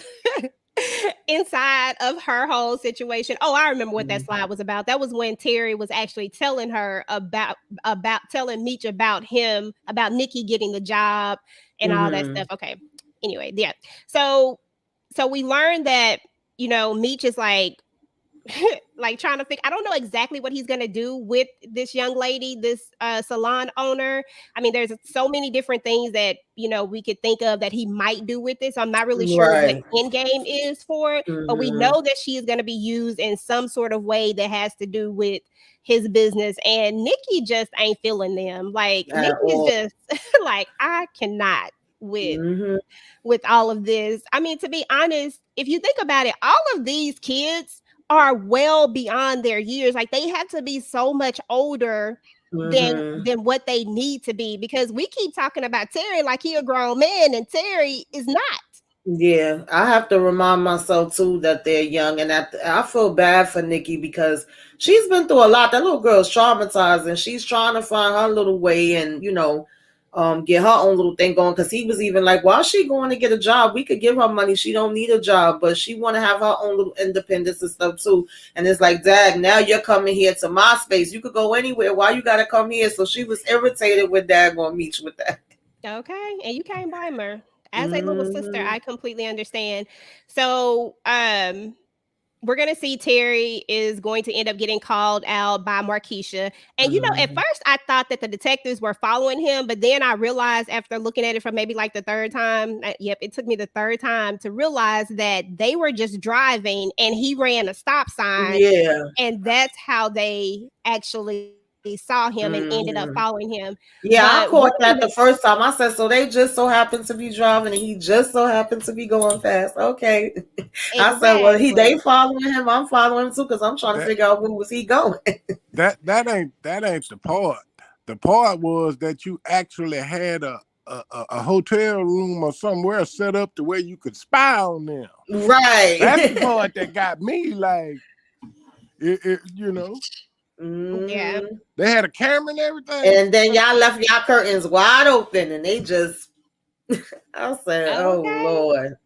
inside of her whole situation. Oh, I remember what that slide was about. That was when Terry was actually telling her about telling Meech about Nikki getting the job and all that Mm-hmm. stuff. Okay. Anyway, yeah. So we learned that Meech is like like trying to figure. I don't know exactly what he's gonna do with this young lady, this salon owner. I mean, there's so many different things that we could think of that he might do with this. I'm not really sure what Right. end game is for it, but we Mm-hmm. know that she is going to be used in some sort of way that has to do with his business. And Nikki just ain't feeling them. Like At Nikki is all. just like, I cannot. with Mm-hmm. all of this. I mean, to be honest, if you think about it, all of these kids are well beyond their years. Like they have to be so much older Mm-hmm. than what they need to be, because we keep talking about Terry like he a grown man and Terry is not. Yeah, I have to remind myself too that they're young, and I feel bad for Nikki because she's been through a lot. That little girl's traumatized, and she's trying to find her little way, and get her own little thing going. Because he was even like, "Why is she going to get a job? We could give her money. She don't need a job, but she want to have her own little independence and stuff too." And it's like, Dad, now you're coming here to my space. You could go anywhere. Why you got to come here? So she was irritated with Dad going to meet you with that. Okay, and you can't blame her. As a little sister, Mm-hmm. I completely understand. So, we're gonna see Terry is going to end up getting called out by Markeisha. And at Mm-hmm. first I thought that the detectives were following him, but then I realized after looking at it for maybe like the third time, yep, it took me the third time to realize that they were just driving and he ran a stop sign, Yeah. and that's how they actually saw him and ended up Mm-hmm. following him. Yeah, But I one caught thing that that the first time. I said, so they just so happened to be driving and he just so happened to be going fast. Okay. I said, well, they exactly. following him. I'm following him too because I'm trying to That figure out where was he going. that ain't the part. The part was that you actually had a hotel room or somewhere set up to where you could spy on them. That's the Right. part that got me. Like, Yeah. Hmm. they had a camera and everything. And then y'all left y'all curtains wide open and they just, I said, oh Okay. Lord.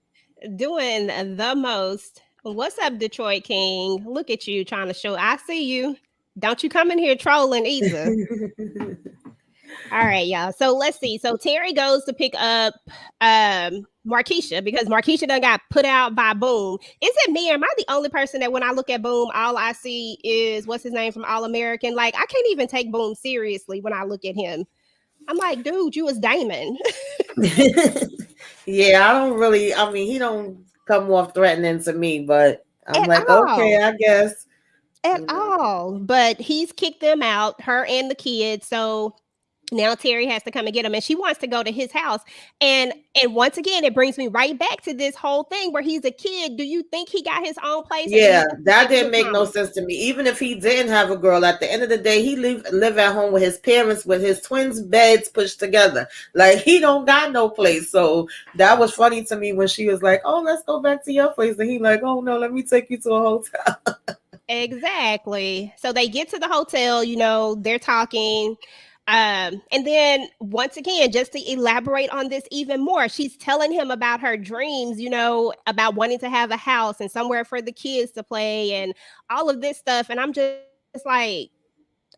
Doing the most. What's up, Detroit King? Look at you trying to show. I see you. Don't you come in here trolling either. All right, y'all. So let's see. So Terry goes to pick up Markeisha because Markeisha done got put out by Boom. Is it me or am I the only person that when I look at Boom, all I see is what's his name from All American? Like I can't even take Boom seriously when I look at him. I'm like, dude, you was Damon. Yeah, I don't really, I mean, he don't come off threatening to me, but I'm At like, all. okay, I guess, At you know. all. But he's kicked them out, her and the kids. So now Terry has to come and get him, and she wants to go to his house. And once again, it brings me right back to this whole thing where he's a kid. Do you think he got his own place, or do you Yeah, think he that living didn't with make no mama? sense to me. Even if he didn't have a girl, at the end of the day, he live at home with his parents with his twins' beds pushed together. Like he don't got no place. So that was funny to me when she was like, "Oh, let's go back to your place," and he like, "Oh no, let me take you to a hotel." Exactly. So they get to the hotel, they're talking. And then once again, just to elaborate on this even more, she's telling him about her dreams, about wanting to have a house and somewhere for the kids to play and all of this stuff. And I'm just like,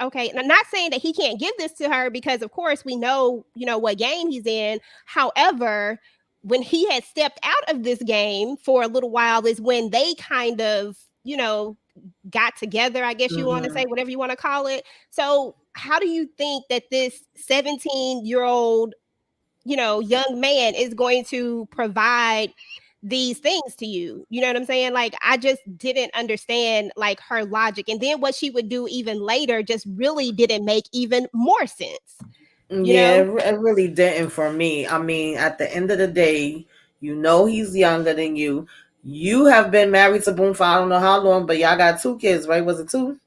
okay. And I'm not saying that he can't give this to her because, of course, we know, what game he's in. However, when he had stepped out of this game for a little while is when they kind of, got together, I guess you want to Hmm. say, whatever you want to call it. So, how do you think that this 17-year-old, young man is going to provide these things to you? You know what I'm saying? Like, I just didn't understand like her logic. And then what she would do even later just really didn't make even more sense, you Yeah, know? it really didn't for me. I mean, at the end of the day, he's younger than you. You have been married to Boom for I don't know how long, but y'all got two kids, right? Was it two?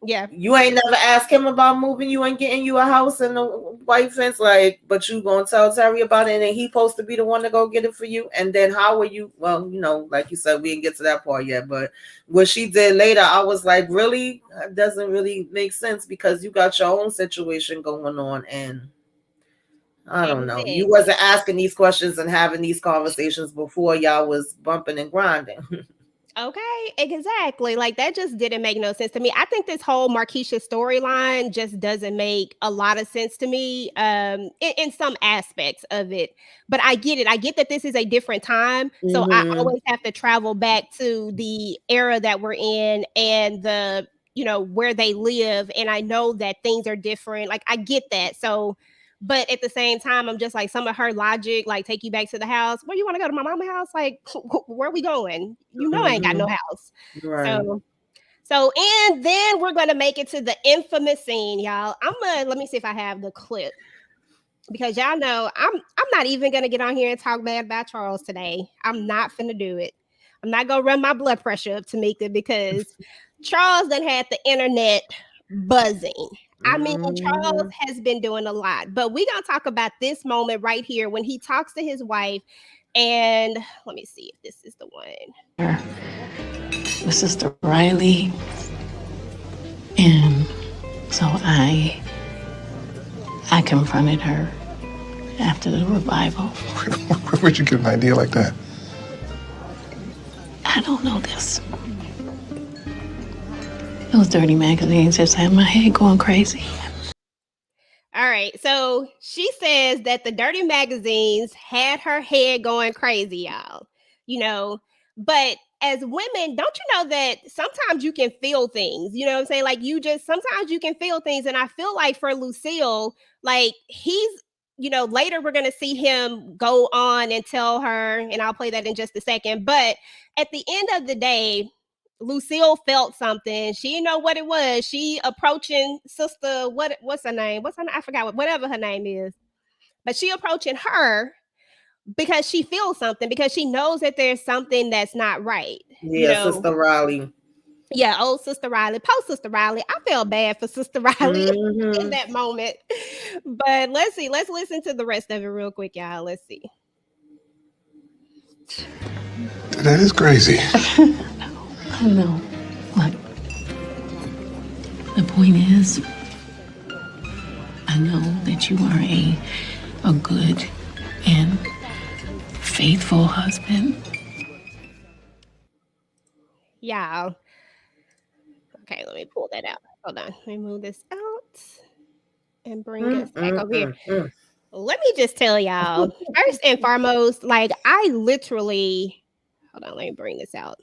Yeah. You ain't never asked him about moving you and getting you a house and a white fence, like, but you gonna tell Terry about it and he supposed to be the one to go get it for you. And then how were you? Well, like you said, we didn't get to that part yet, but what she did later, I was like, really? That doesn't really make sense because you got your own situation going on and I don't know. You wasn't Exactly. asking these questions and having these conversations before y'all was bumping and grinding. Okay, exactly. Like that just didn't make no sense to me. I think this whole Markeisha storyline just doesn't make a lot of sense to me in some aspects of it. But I get it. I get that this is a different time. So I Hmm. always have to travel back to the era that we're in and where they live. And I know that things are different. Like I get that. So but at the same time, I'm just like some of her logic, like take you back to the house. Where you want to go to my mama's house? Like, where are we going? I ain't got Hmm. no house. Right. So and then we're gonna make it to the infamous scene, y'all. Let me see if I have the clip. because y'all know I'm not even gonna get on here and talk bad about Charles today. I'm not finna do it. I'm not gonna run my blood pressure up, Tamika, because Charles done had the internet buzzing. I mean, Charles has been doing a lot, but we're gonna talk about this moment right here when he talks to his wife. And let me see if this is the one. With Sister Riley. And so I confronted her after the revival. Where would you get an idea like that? I don't know this. Those dirty magazines just had my head going crazy. All right, so she says that the dirty magazines had her head going crazy, y'all. You know, but as women, don't you know that sometimes you can feel things? You know what I'm saying? Like sometimes you can feel things. And I feel like for Lucille, like he's, you know, later we're going to see him go on and tell her, and I'll play that in just a second. But at the end of the day, Lucille felt something. She didn't know what it was. She approaching sister, what's her name? I forgot whatever her name is. But she approaching her because she feels something, because she knows that there's something that's not right. Yeah, you know? Sister Riley. Yeah, old Sister Riley, post Sister Riley. I felt bad for Sister Riley in that moment. But let's see. Let's listen to the rest of it real quick, y'all. Let's see. That is crazy. I know. But the point is, I know that you are a good and faithful husband. Yeah. Okay, let me pull that out. Hold on. Let me move this out and bring us back over here. Let me just tell y'all, first and foremost, like I literally, hold on, let me bring this out.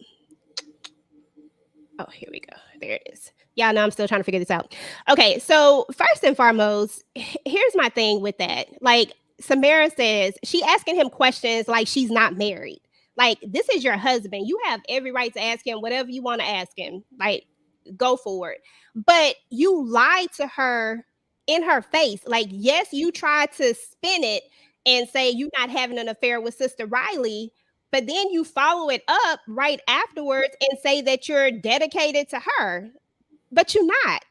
Oh, here we go. There it is. Yeah, no, I'm still trying to figure this out. Okay, so first and foremost, here's my thing with that. Like Samara says, she asking him questions like she's not married. Like, this is your husband. You have every right to ask him whatever you want to ask him. Like, go for it. But you lied to her in her face. Like, yes, you tried to spin it and say you're not having an affair with Sister Riley, but then you follow it up right afterwards and say that you're dedicated to her, but you're not.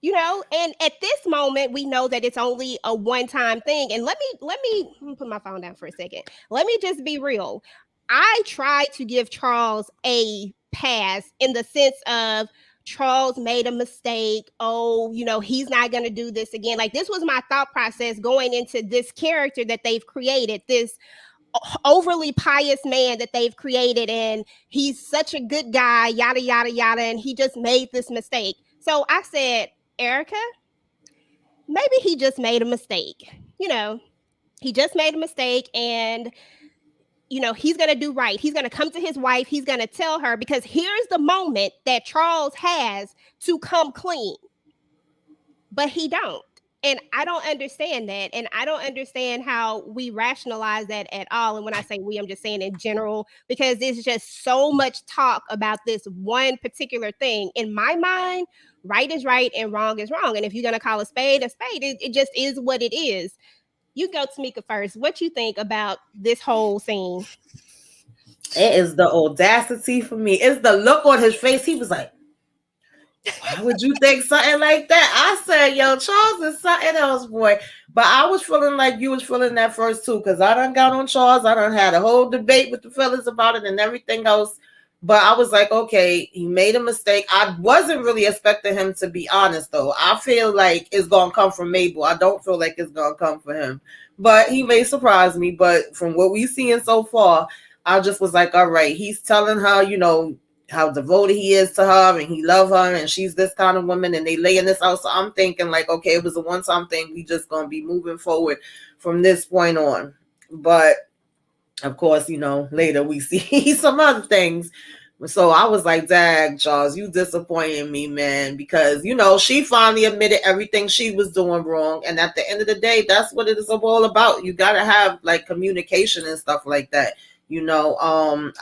You know, and at this moment, we know that it's only a one-time thing. And let me put my phone down for a second. Let me just be real. I tried to give Charles a pass in the sense of Charles made a mistake. Oh, you know, he's not going to do this again. Like, this was my thought process going into this character that they've created, this overly pious man that they've created, and he's such a good guy, yada, yada, yada, and he just made this mistake. So I said, Erica, maybe he just made a mistake. You know, he just made a mistake, and, you know, he's going to do right. He's going to come to his wife. He's going to tell her, because here's the moment that Charles has to come clean, but he don't. And I don't understand that. And I don't understand how we rationalize that at all. And when I say we, I'm just saying in general, because there's just so much talk about this one particular thing. In my mind, right is right and wrong is wrong. And if you're going to call a spade, it just is what it is. You go, Tamika, first. What you think about this whole scene? It is the audacity for me. It's the look on his face. He was like, why would you think something like that? I said, yo, Charles is something else, boy. But I was feeling like you was feeling that first too, because I done got on Charles. I done had a whole debate with the fellas about it and everything else. But I was like, okay, he made a mistake. I wasn't really expecting him to be honest, though. I feel like it's going to come from Mabel. I don't feel like it's going to come from him. But he may surprise me. But from what we've seen so far, I just was like, all right, he's telling her, you know, how devoted he is to her and he love her and she's this kind of woman and they laying this out. So I'm thinking like, okay, it was a one-time thing. We just going to be moving forward from this point on. But of course, you know, later we see some other things. So I was like, dag, Charles, you disappointing me, man, because, you know, she finally admitted everything she was doing wrong. And at the end of the day, that's what it is all about. You got to have like communication and stuff like that. You know,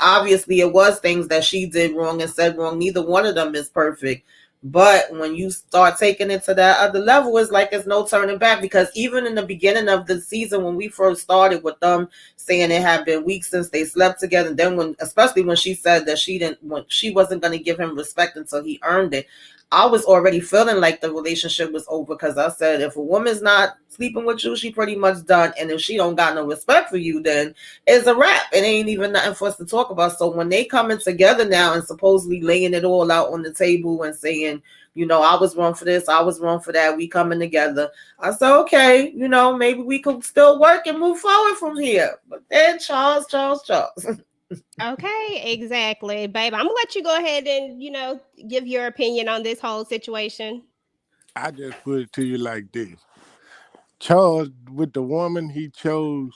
obviously it was things that she did wrong and said wrong. Neither one of them is perfect. But when you start taking it to that other level, it's like it's no turning back. Because even in the beginning of the season, when we first started with them saying it had been weeks since they slept together, and then especially when she said that she wasn't going to give him respect until he earned it, I was already feeling like the relationship was over, because I said, if a woman's not sleeping with you, she pretty much done. And if she don't got no respect for you, then it's a wrap. It ain't even nothing for us to talk about. So when they coming together now and supposedly laying it all out on the table and saying, I was wrong for this, I was wrong for that, we coming together, I said, okay, maybe we could still work and move forward from here. But then Charles. Okay, exactly, babe. I'm gonna let you go ahead and give your opinion on this whole situation. I just put it to you like this: Charles, with the woman he chose,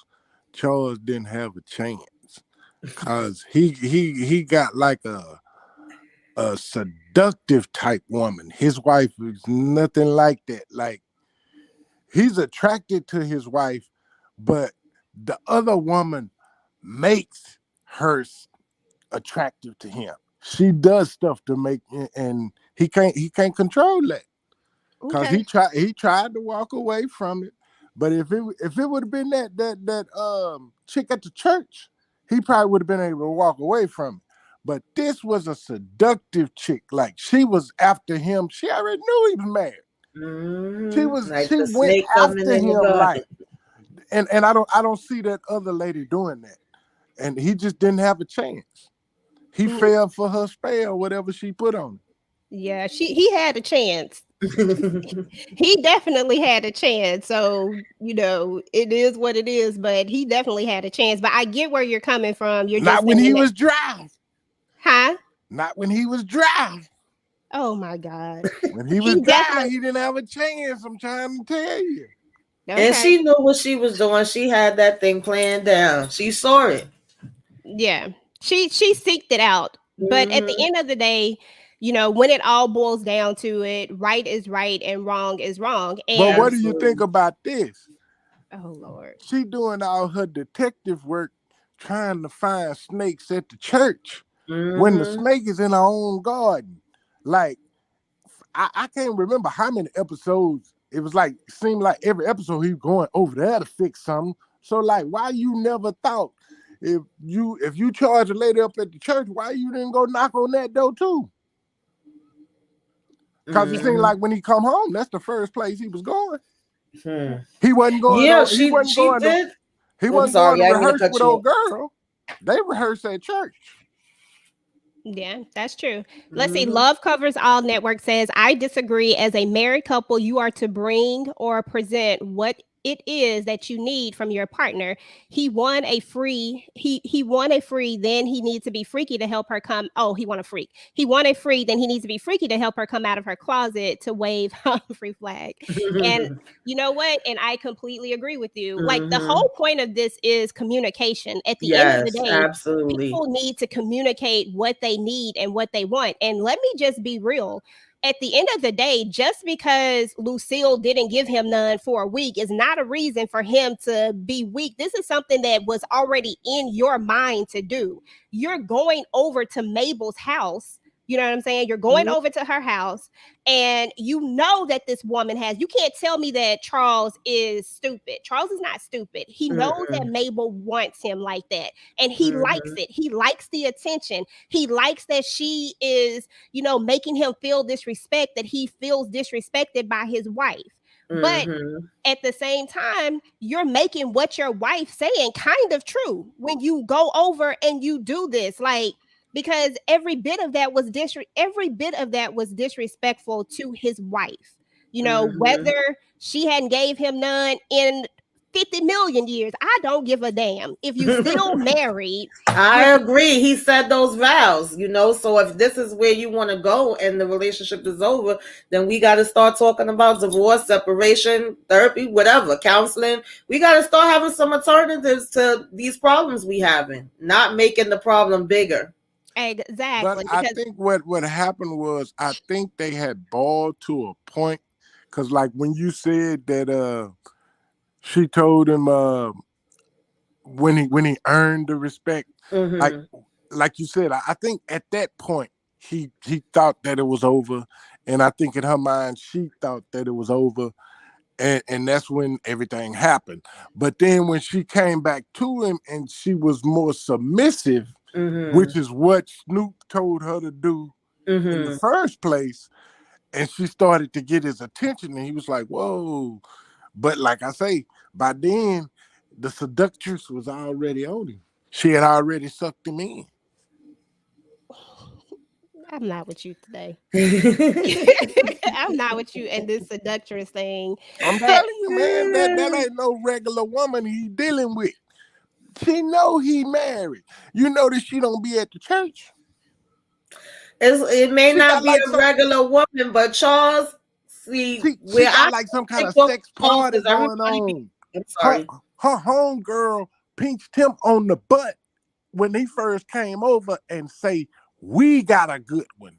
Charles didn't have a chance, cause he got like a seductive type woman. His wife is nothing like that. Like, he's attracted to his wife, but the other woman makes her attractive to him. She does stuff to make, and he can't control that, because Okay. he tried to walk away from it. But if it would have been that chick at the church, he probably would have been able to walk away from it. But this was a seductive chick. Like, she was after him. She already knew he was married. Like She the went snake coming after in the him, garden. like, and I don't see that other lady doing that. And he just didn't have a chance. He fell for her spell, whatever she put on him. Yeah, he had a chance. He definitely had a chance. So, it is what it is, but he definitely had a chance. But I get where you're coming from. You're Not just when he saying that. was dry. Huh? Not when he was dry. Oh my God. When he was dry, he didn't have a chance. I'm trying to tell you. Okay. And she knew what she was doing. She had that thing planned down. She saw it. Yeah. She seeked it out. But at the end of the day, when it all boils down to it, right is right and wrong is wrong. And But what do you think about this? Oh Lord. She doing all her detective work trying to find snakes at the church when the snake is in her own garden. Like, I can't remember how many episodes. It was like, it seemed like every episode he was going over there to fix something. So, like, why you never thought, if you charge a lady up at the church, why you didn't go knock on that door too? Because it seemed like when he come home, that's the first place he was going. He wasn't going. Yeah, he wasn't she going. did. He wasn't going to rehearse with old girl. They rehearsed at church. Yeah, that's true. Let's see. Love Covers All Network says, I disagree. As a married couple, you are to bring or present what it is that you need from your partner. He won a free, then he needs to be freaky to help her come. Oh, he won a freak. He won a free, then he needs to be freaky to help her come out of her closet to wave free flag. And you know what? And I completely agree with you. Like, the whole point of this is communication. At the end of the day, absolutely. People need to communicate what they need and what they want. And let me just be real. At the end of the day, just because Lucille didn't give him none for a week is not a reason for him to be weak. This is something that was already in your mind to do. You're going over to Mabel's house. You know what I'm saying? You're going over to her house, and you know that this woman you can't tell me that Charles is stupid. Charles is not stupid. He knows that Mabel wants him like that, and he likes it. He likes the attention. He likes that she is, making him feel disrespect, that he feels disrespected by his wife. But at the same time, you're making what your wife's saying kind of true when you go over and you do this. Like, because every bit of that was disrespectful to his wife. Whether she hadn't gave him none in 50 million years, I don't give a damn. If you still married, I agree. He said those vows, so if this is where you want to go and the relationship is over, then we got to start talking about divorce, separation, therapy, whatever, counseling. We got to start having some alternatives to these problems we having, not making the problem bigger. Exactly. But I think what happened was, I think they had boiled to a point, because like when you said that she told him when he earned the respect, like you said, I think at that point he thought that it was over, And I think in her mind, she thought that it was over. And that's when everything happened. But then when she came back to him and she was more submissive, which is what Snoop told her to do in the first place, and she started to get his attention, and he was like, whoa. But like I say, by then, the seductress was already on him. She had already sucked him in. I'm not with you today. I'm not with you and this seductress thing. I'm telling you, man, that ain't no regular woman he dealing with. She know he married. You know that she don't be at the church. It may not be a regular woman, but Charles, she got like some kind of sex party going on. I'm sorry. Her homegirl pinched him on the butt when he first came over and say, we got a good one.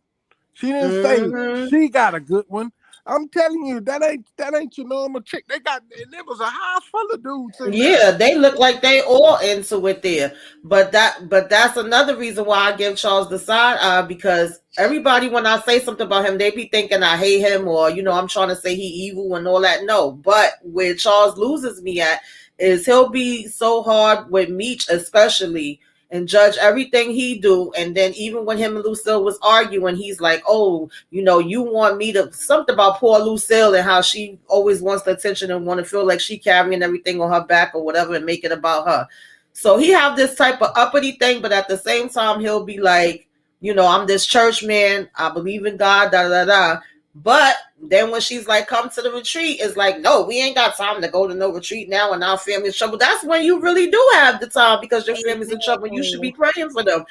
She didn't say she got a good one. I'm telling you, that ain't your normal chick. There was a house full of dudes in there. They look like they all into it there. But that's another reason why I give Charles the side eye, because everybody, when I say something about him, they be thinking I hate him, or I'm trying to say he evil and all that. No, but where Charles loses me at is he'll be so hard with Meech especially, and judge everything he do. And then even when him and Lucille was arguing, he's like, oh, you want me to, something about poor Lucille and how she always wants the attention and want to feel like she carrying everything on her back or whatever and make it about her. So he have this type of uppity thing, but at the same time, he'll be like, I'm this church man. I believe in God, da, da, da. But then when she's like, come to the retreat, it's like, no, we ain't got time to go to no retreat now and our family's trouble. That's when you really do have the time, because your family's in trouble and you should be praying for them.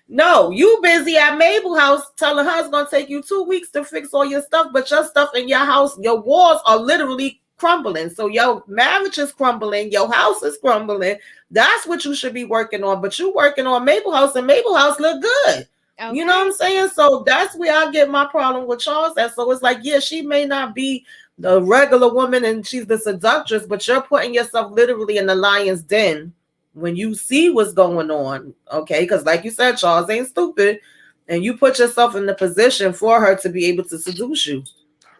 No, you busy at Mabel house telling her it's going to take you 2 weeks to fix all your stuff, but your stuff in your house, your walls are literally crumbling. So your marriage is crumbling, your house is crumbling. That's what you should be working on. But you working on Mabel house, and Mabel house look good. Okay. You know what I'm saying? So that's where I get my problem with Charles. And so it's like, yeah, she may not be the regular woman and she's the seductress, but you're putting yourself literally in the lion's den when you see what's going on. Okay, because like you said, Charles ain't stupid, and you put yourself in the position for her to be able to seduce you.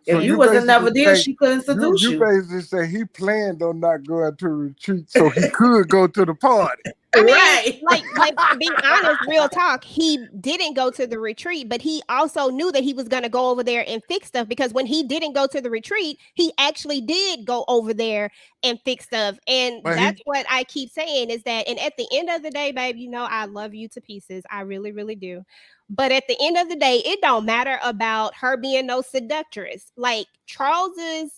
So if you wasn't never there, she couldn't seduce you. You basically say he planned on not going to retreat so he could go to the party. I mean, right. like to be honest, real talk, he didn't go to the retreat, but he also knew that he was going to go over there and fix stuff, because when he didn't go to the retreat, he actually did go over there and fix stuff. And that's what I keep saying is that, and at the end of the day, babe, I love you to pieces. I really, really do. But at the end of the day, it don't matter about her being no seductress. Like Charles's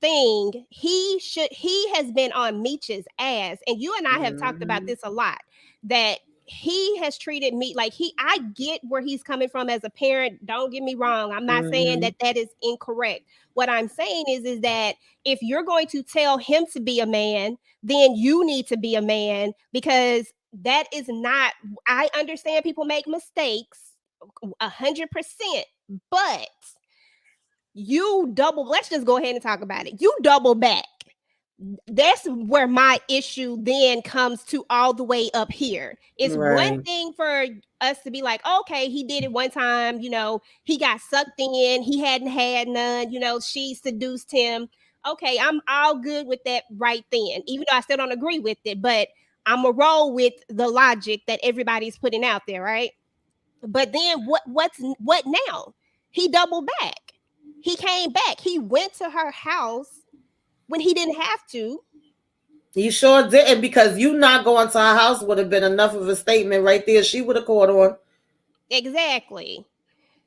thing, he has been on Meech's ass, and you and I have talked about this a lot, that he has treated me like I get where he's coming from as a parent. Don't get me wrong. I'm not saying that is incorrect. What I'm saying is that if you're going to tell him to be a man, then you need to be a man, because that is not, I understand people make mistakes 100%, but let's just go ahead and talk about it. You double back. That's where my issue then comes to all the way up here. It's one thing for us to be like, okay, he did it one time, he got sucked in, he hadn't had none, she seduced him. Okay, I'm all good with that right then, even though I still don't agree with it, but I'm a roll with the logic that everybody's putting out there, right? But then what now? He doubled back. He came back. He went to her house when he didn't have to. He sure didn't, because you not going to her house would have been enough of a statement right there. She would have caught on. Exactly.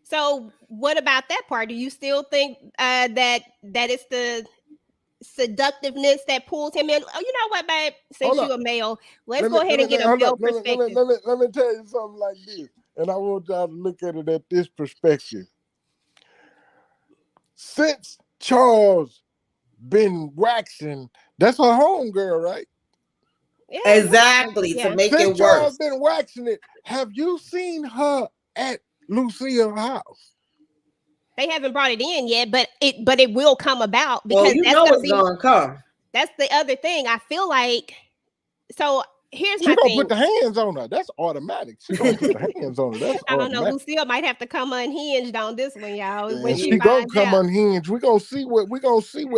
So what about that part? Do you still think that it's the seductiveness that pulls him in? Oh, you know what, babe? Since you're a male, let's go ahead and get a male perspective. Let me tell you something like this, and I want y'all to look at it at this perspective. Since Charles been waxing, that's her homegirl, right? Yeah, exactly. Yeah. To make Since it worse. Charles been waxing it, have you seen her at Lucille's house? They haven't brought it in yet, but it will come about, because it's gonna come. That's the other thing. I feel like, so here's She my gonna thing. put the hands on her. That's automatic. She gonna put the hands on her. That's I don't know. automatic. Lucille might have to come unhinged on this one, y'all. When And she she gonna finds come out. unhinged. We gonna see where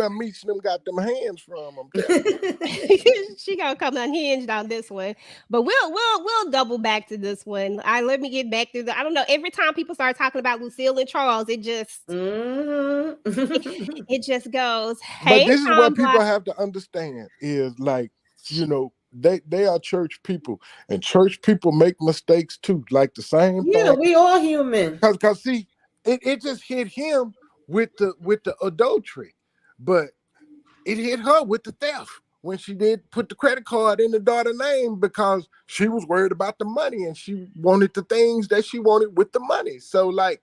Meech and them got them hands from. I'm telling you. She gonna come unhinged on this one, but we'll double back to this one. Let me get back to I don't know. Every time people start talking about Lucille and Charles, it just it just goes. Hey, But this is Tom what people Block. have to understand is like, you know, they are church people, and church people make mistakes too. Like the same Yeah, thing. we all human. Cause see, it just hit him with the adultery, but it hit her with the theft when she did put the credit card in the daughter's name because she was worried about the money and she wanted the things that she wanted with the money. So like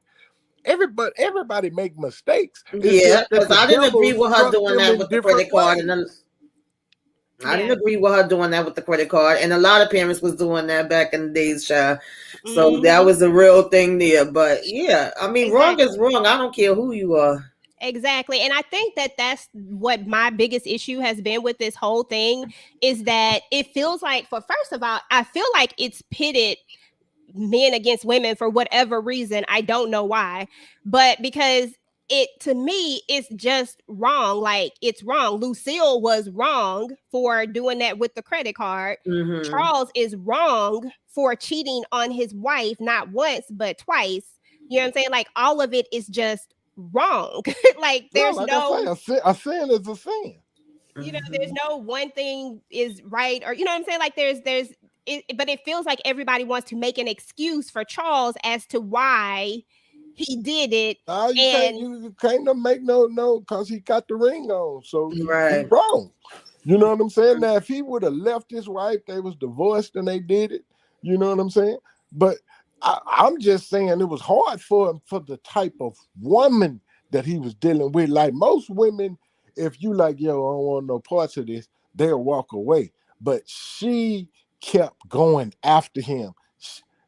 everybody make mistakes. It's Yeah, just that because the I didn't agree devil with her struck doing them that in with the different credit card, and ways. I didn't agree with her doing that with the credit card, and a lot of parents was doing that back in the days, child. So that was a real thing there. But yeah, I mean, wrong is wrong. I don't care who you are. Exactly. And I think that that's what my biggest issue has been with this whole thing is that it feels like, first of all, I feel like it's pitted men against women for whatever reason. I don't know why, but because it, to me, it's just wrong. Like, it's wrong. Lucille was wrong for doing that with the credit card. Charles is wrong for cheating on his wife, not once, but twice. You know what I'm saying? Like, all of it is just wrong. Like, there's like no, I say, a sin is a sin. you know, there's no one thing is right, or you know what I'm saying? Like, there's but it feels like everybody wants to make an excuse for Charles as to why he did it. You can't make no because he got the ring on, so he's Right. wrong. You know what I'm saying? Now, if he would have left his wife, they was divorced and they did it. You know what I'm saying? But I'm just saying it was hard for him for the type of woman that he was dealing with. Like most women, if you like, yo, I don't want no parts of this, they'll walk away. But she kept going after him.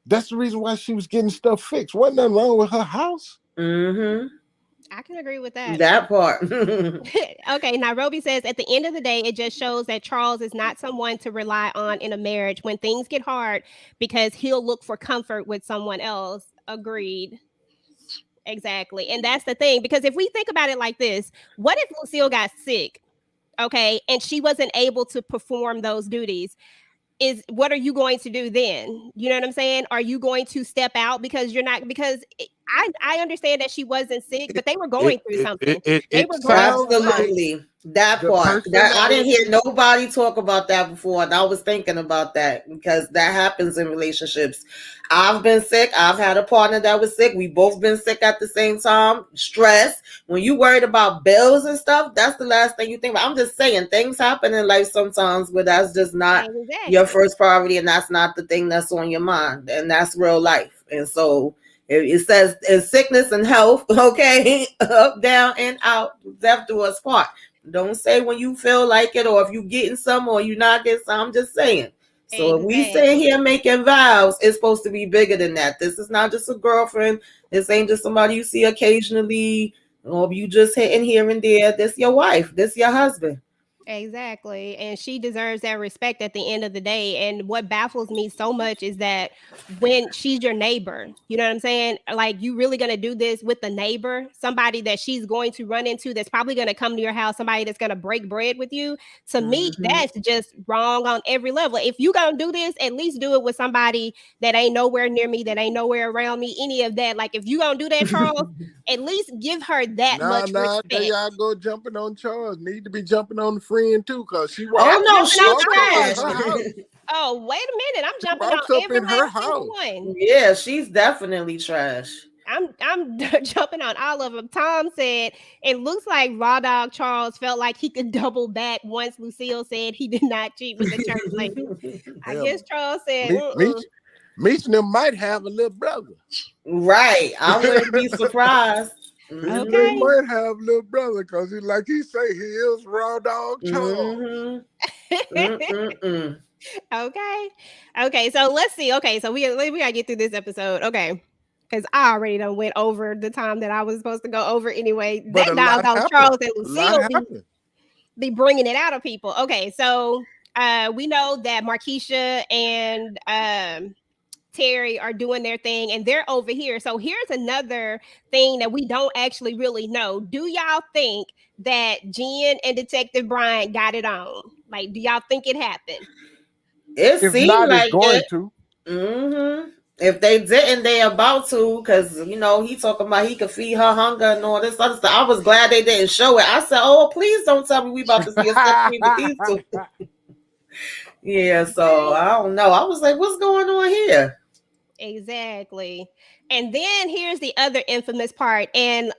That's the reason why she was getting stuff fixed. Wasn't nothing wrong with her house. I can agree with that. That part. Okay, Nairobi says at the end of the day, it just shows that Charles is not someone to rely on in a marriage when things get hard because he'll look for comfort with someone else. Agreed. Exactly. And that's the thing, because if we think about it like this, what if Lucille got sick? Okay, and she wasn't able to perform those duties. What are you going to do then? You know what I'm saying? Are you going to step out because you're not, because I understand that she wasn't sick, but they were going through something. They were going Absolutely. That part. That I didn't hear nobody talk about that before. And I was thinking about that because that happens in relationships. I've been sick. I've had a partner that was sick. We both been sick at the same time. Stress. When you worried about bills and stuff, that's the last thing you think about. I'm just saying things happen in life sometimes where that's just not your first priority, and that's not the thing that's on your mind. And that's real life. And so it says in sickness and health, okay, up, down, and out, death do us part. Don't say when you feel like it or if you getting some or you not getting some. I'm just saying. So if we sit here making vows, it's supposed to be bigger than that. This is not just a girlfriend. This ain't just somebody you see occasionally, or you just hitting here and there. This your wife. This your husband. Exactly. And she deserves that respect at the end of the day. And what baffles me so much is that when she's your neighbor, you know what I'm saying? Like, you really going to do this with the neighbor, somebody that she's going to run into that's probably going to come to your house, somebody that's going to break bread with you. To me, that's just wrong on every level. If you going to do this, at least do it with somebody that ain't nowhere near me, that ain't nowhere around me, any of that. Like, if you going to do that, Charles, at least give her that much respect. There y'all go jumping on Charles. Need to be jumping on the friend too, because she walks. Oh no, she trash. Oh, wait a minute! I'm jumping on every last single one. Yeah, she's definitely trash. I'm jumping on all of them. Tom said it looks like Raw Dog Charles felt like he could double back once Lucille said he did not cheat with the church lady. I guess Charles said Meech and them might have a little brother. Right. I wouldn't be surprised. Okay. They might have a little brother because like he say, he is Raw Dog Charles. Okay. So let's see. Okay. So we gotta get through this episode. Okay. Because I already done went over the time that I was supposed to go over anyway. But that dog on Charles and Lucille be bringing it out of people. Okay. So we know that Markeisha and Terry are doing their thing and they're over here. So here's another thing that we don't actually really know. Do y'all think that Jen and Detective Bryant got it on? Like, do y'all think it happened? It If seemed not, like it's going it. to. Mm-hmm. If they didn't, they about to, because he talking about he could feed her hunger and all this other stuff. I was glad they didn't show it. I said, "Oh, please don't tell me we about to see a sex scene with these two." Yeah, so I don't know. I was like, "What's going on here?" Exactly. And then here's the other infamous part. And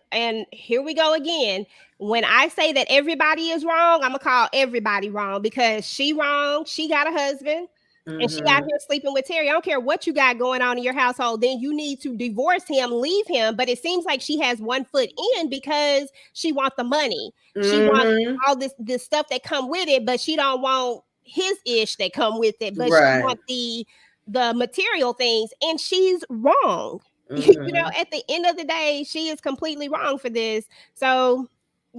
here we go again. When I say that everybody is wrong, I'm gonna call everybody wrong because she wrong. She got a husband. And she out here sleeping with Terry. I don't care what you got going on in your household. Then you need to divorce him, leave him. But it seems like she has one foot in because she wants the money. She wants all this stuff that come with it, but she don't want his ish that come with it. But she wants the material things, and she's wrong. At the end of the day, she is completely wrong for this. So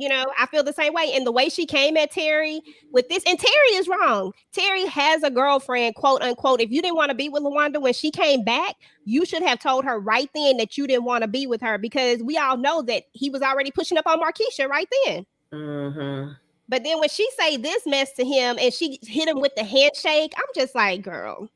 I feel the same way. And the way she came at Terry with this, and Terry is wrong. Terry has a girlfriend, quote unquote. If you didn't want to be with LaWanda when she came back, you should have told her right then that you didn't want to be with her, because we all know that he was already pushing up on Markeisha right then. But then when she say this mess to him and she hit him with the handshake, I'm just like, girl,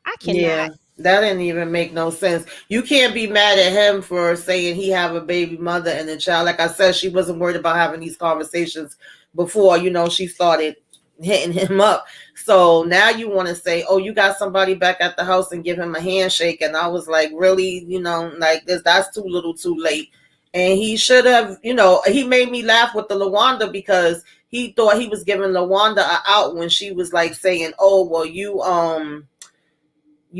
I cannot. Yeah, that didn't even make no sense. You can't be mad at him for saying he have a baby mother and a child. Like I said, she wasn't worried about having these conversations before, she started hitting him up. So now you want to say, oh, you got somebody back at the house and give him a handshake. And I was like, really, like this, that's too little too late. And he should have, he made me laugh with the LaWanda because he thought he was giving LaWanda a out when she was like saying, oh, well, you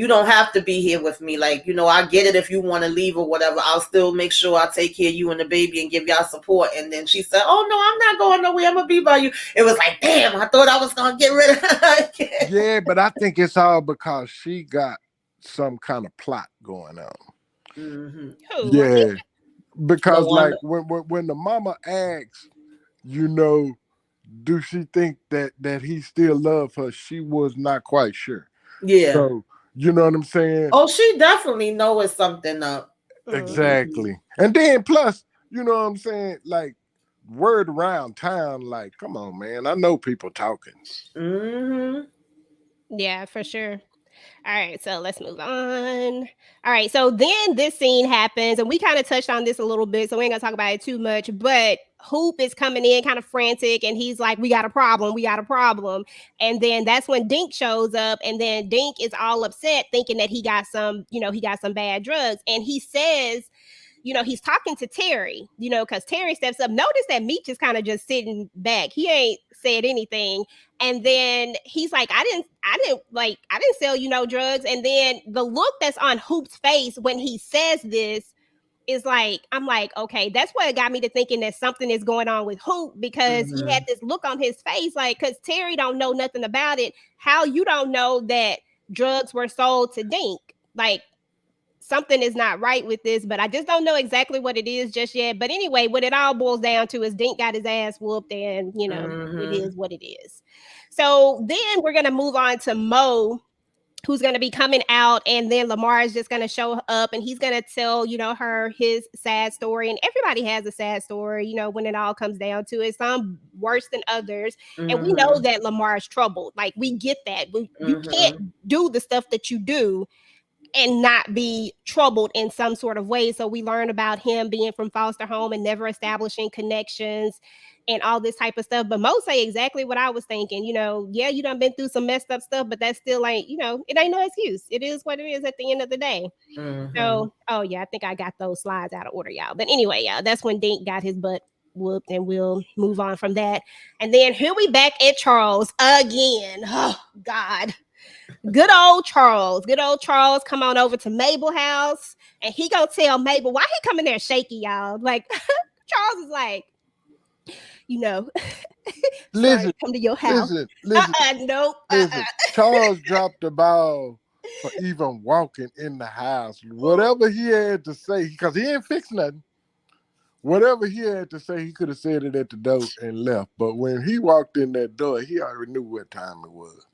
don't have to be here with me. Like, I get it if you want to leave or whatever. I'll still make sure I take care of you and the baby and give y'all support. And then she said, oh, no, I'm not going nowhere. I'm going to be by you. It was like, damn, I thought I was going to get rid of her. Yeah, but I think it's all because she got some kind of plot going on. Yeah, because like when the mama asks, do she think that he still loves her? She was not quite sure. Yeah. So, you know what I'm saying? Oh, she definitely knows something up. Exactly. And then plus, you know what I'm saying? Like, word around town, like, come on, man. I know people talking. Yeah, for sure. All right, so let's move on. All right, so then this scene happens, and we kind of touched on this a little bit, so we ain't gonna talk about it too much. But Hoop is coming in kind of frantic, and he's like, we got a problem. And then that's when Dink shows up, and then Dink is all upset, thinking that he got some bad drugs. And he says, he's talking to Terry, because Terry steps up. Notice that Meech is kind of just sitting back. He ain't said anything. And then he's like, I didn't sell you no drugs. And then the look that's on Hoop's face when he says this is like, I'm like, okay, that's what got me to thinking that something is going on with Hoop, because he had this look on his face, like, because Terry don't know nothing about it. How you don't know that drugs were sold to Dink? Like, something is not right with this, but I just don't know exactly what it is just yet. But anyway, what it all boils down to is Dink got his ass whooped, and it is what it is. So then we're gonna move on to Mo, who's going to be coming out, and then Lamar is just going to show up, and he's going to tell her his sad story. And everybody has a sad story, when it all comes down to it. Some worse than others. And we know that Lamar's troubled. Like, we get that. You can't do the stuff that you do and not be troubled in some sort of way. So we learn about him being from foster home and never establishing connections and all this type of stuff. But Mo say exactly what I was thinking. Yeah, you done been through some messed up stuff, but that still ain't, it ain't no excuse. It is what it is at the end of the day. So, oh yeah, I think I got those slides out of order, y'all. But anyway, y'all, that's when Dink got his butt whooped, and we'll move on from that. And then here we back at Charles again. Oh God. Good old Charles come on over to Mabel house, and he gonna tell Mabel why he coming there shaky, y'all. Like, Charles is like, listen, come to your house. Listen, nope. Charles dropped the ball for even walking in the house. Whatever he had to say, because he ain't fixed nothing. Whatever he had to say, he could have said it at the door and left. But when he walked in that door, he already knew what time it was.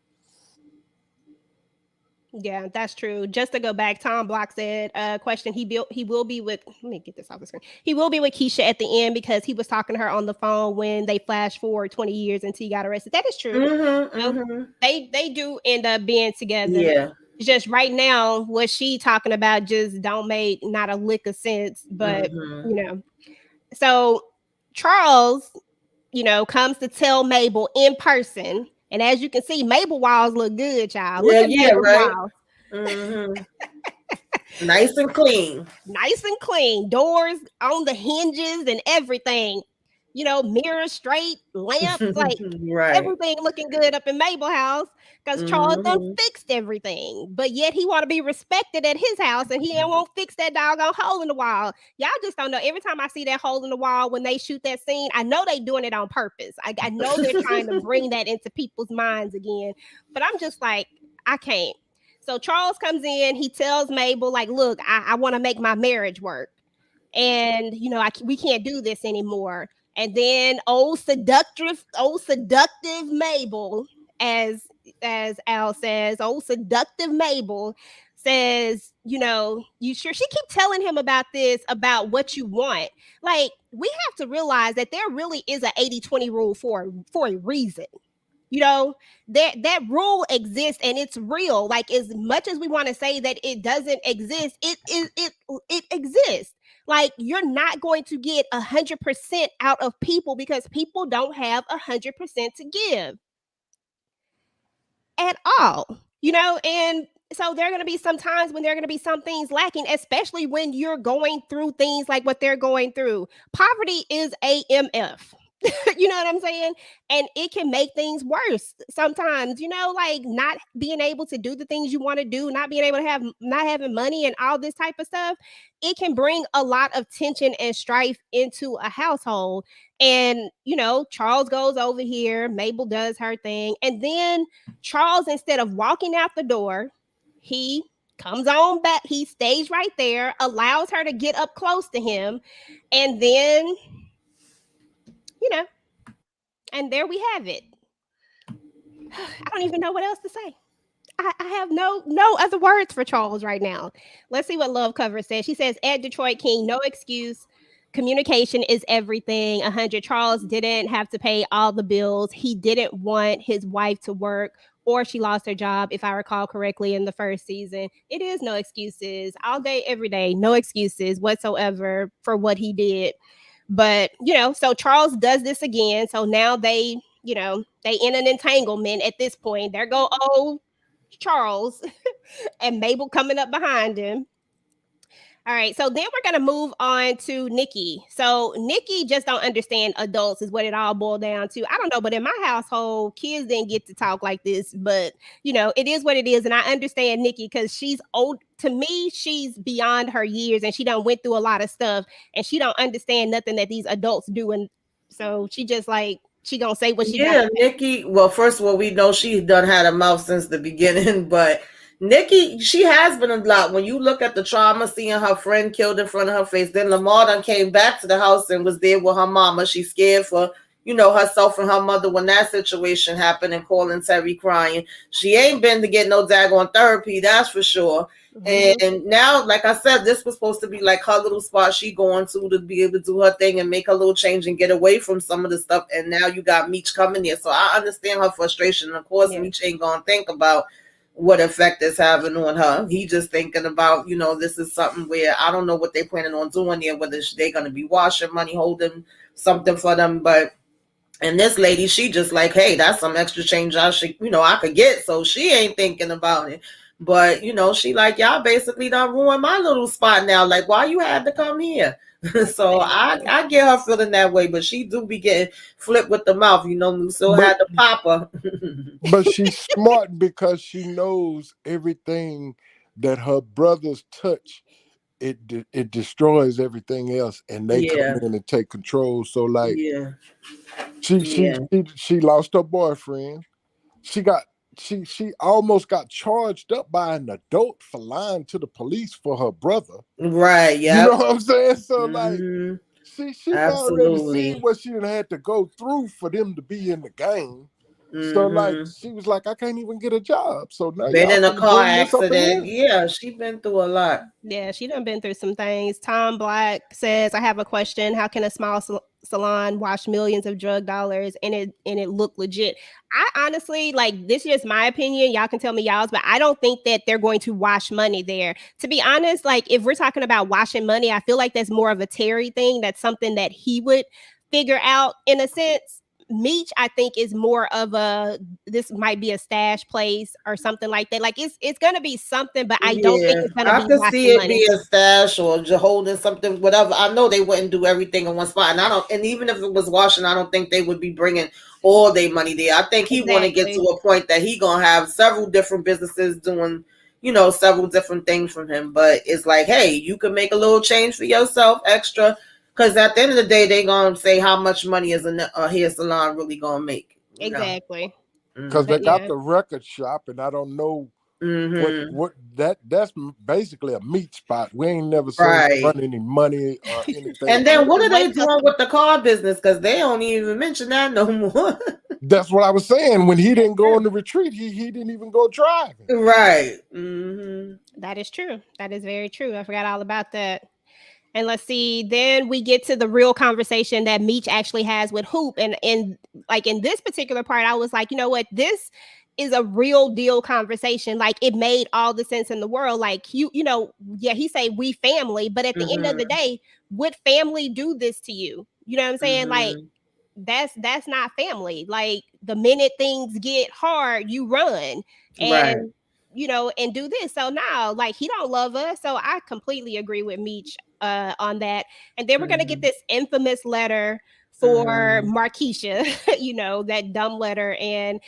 Yeah, that's true. Just to go back, Tom Block said, question, he will be with, let me get this off the screen. He will be with Keisha at the end because he was talking to her on the phone when they flash forward 20 years until he got arrested. That is true. They do end up being together. Yeah. It's just right now, what she talking about just don't make not a lick of sense. But, so Charles, comes to tell Mabel in person. And as you can see, Mabel walls look good, y'all. Look at Mabel's walls. Nice and clean. Nice and clean. Doors on the hinges and everything. Mirrors straight, lamps, like everything looking good up in Mabel house because Charles done fixed everything. But yet he want to be respected at his house and he won't fix that doggone hole in the wall. Y'all just don't know. Every time I see that hole in the wall when they shoot that scene, I know they doing it on purpose. I know they're trying to bring that into people's minds again. But I'm just like, I can't. So Charles comes in, he tells Mabel, like, look, I want to make my marriage work. And, we can't do this anymore. And then old seductive Mabel, as Al says, old seductive Mabel says, you sure? She keep telling him about about what you want. Like, we have to realize that there really is an 80-20 rule for a reason. That rule exists and it's real. Like, as much as we want to say that it doesn't exist, it exists. Like, you're not going to get 100% out of people because people don't have 100% to give at all, and so there are going to be some times when there are going to be some things lacking, especially when you're going through things like what they're going through. Poverty is AMF. You know what I'm saying? And it can make things worse sometimes, like not being able to do the things you want to do, not being able to not having money and all this type of stuff. It can bring a lot of tension and strife into a household. And, Charles goes over here, Mabel does her thing. And then Charles, instead of walking out the door, he comes on back. He stays right there, allows her to get up close to him. And then, and there we have it. I don't even know what else to say. I have no other words for Charles right now. Let's see what Love Cover says. She says, at Detroit King, no excuse. Communication is everything. 100. Charles didn't have to pay all the bills. He didn't want his wife to work or she lost her job, if I recall correctly, in the first season. It is no excuses. All day, every day, no excuses whatsoever for what he did. But, so Charles does this again. So now they in an entanglement at this point. There go old Charles and Mabel coming up behind him. All right, so then we're going to move on to Nikki. So Nikki just don't understand adults is what it all boiled down to. I don't know, but in my household, kids didn't get to talk like this. But, it is what it is. And I understand Nikki because she's old. To me, she's beyond her years and she done went through a lot of stuff and she don't understand nothing that these adults do. And so she just like, she gonna say what she got. Nikki, well, first of all, we know she's done had a mouth since the beginning, but Nikki, she has been a lot. When you look at the trauma, seeing her friend killed in front of her face, then Lamar done came back to the house and was there with her mama. She's scared for, herself and her mother when that situation happened and calling Terry crying. She ain't been to get no daggone therapy, that's for sure. And now, like I said, this was supposed to be like her little spot she going to be able to do her thing and make a little change and get away from some of the stuff. And now you got Meech coming here. So I understand her frustration. Of course, Meech ain't going to think about what effect it's having on her. He just thinking about, this is something where I don't know what they're planning on doing here, whether they're going to be washing money, holding something for them. And this lady, she just like, hey, that's some extra change I should, I could get. So she ain't thinking about it. But, she like, y'all basically done ruined my little spot now. Like, why you had to come here? So I get her feeling that way, but she do be getting flipped with the mouth. So had to pop her. But she's smart because she knows everything that her brothers touch. It destroys everything else, and they come in and take control. So like, she lost her boyfriend. She almost got charged up by an adult for lying to the police for her brother. Right. Yeah. You know what I'm saying? So like, She already seen what she had to go through for them to be in the game. So like she was like, I can't even get a job. So now been y'all in a finna car bring this up accident. again? Yeah, she been through a lot. Yeah, she done been through some things. Tom Black says, I have a question. How can a small salon wash millions of drug dollars and it look legit? I honestly, like, this is just my opinion. Y'all can tell me y'all's, but I don't think that they're going to wash money there. To be honest, like, if we're talking about washing money, I feel like that's more of a Terry thing. That's something that he would figure out in a sense. Meech, I think, is more of a, this might be a stash place or something like that. Like it's gonna be something, but I don't think it's gonna be I could see washing it money. be a stash or holding something, whatever. I know they wouldn't do everything in one spot, and I don't. And even if it was washing, I don't think they would be bringing all their money there. I think he want to get to a point that he gonna have several different businesses doing, several different things from him. But it's like, hey, you can make a little change for yourself, extra. Because at the end of the day, they gonna say how much money is a hair salon really gonna make. Exactly. Because they got the record shop, and I don't know what that's basically a meat spot. We ain't never seen run any money or anything. And then what are they doing with the car business? Because they don't even mention that no more. That's what I was saying. When he didn't go on the retreat, he didn't even go driving. Right. That is true. That is very true. I forgot all about that. And let's see, then we get to the real conversation that Meech actually has with Hoop. And like in this particular part, I was like, you know what? This is a real deal conversation. Like it made all the sense in the world. Like yeah, he say we family, but at the end of the day, would family do this to you? You know what I'm saying? Like that's not family. Like the minute things get hard, you run. And and do this. So now, like, he don't love us. So I completely agree with Meech on that. And then we're gonna get this infamous letter for Markeisha, that dumb letter. And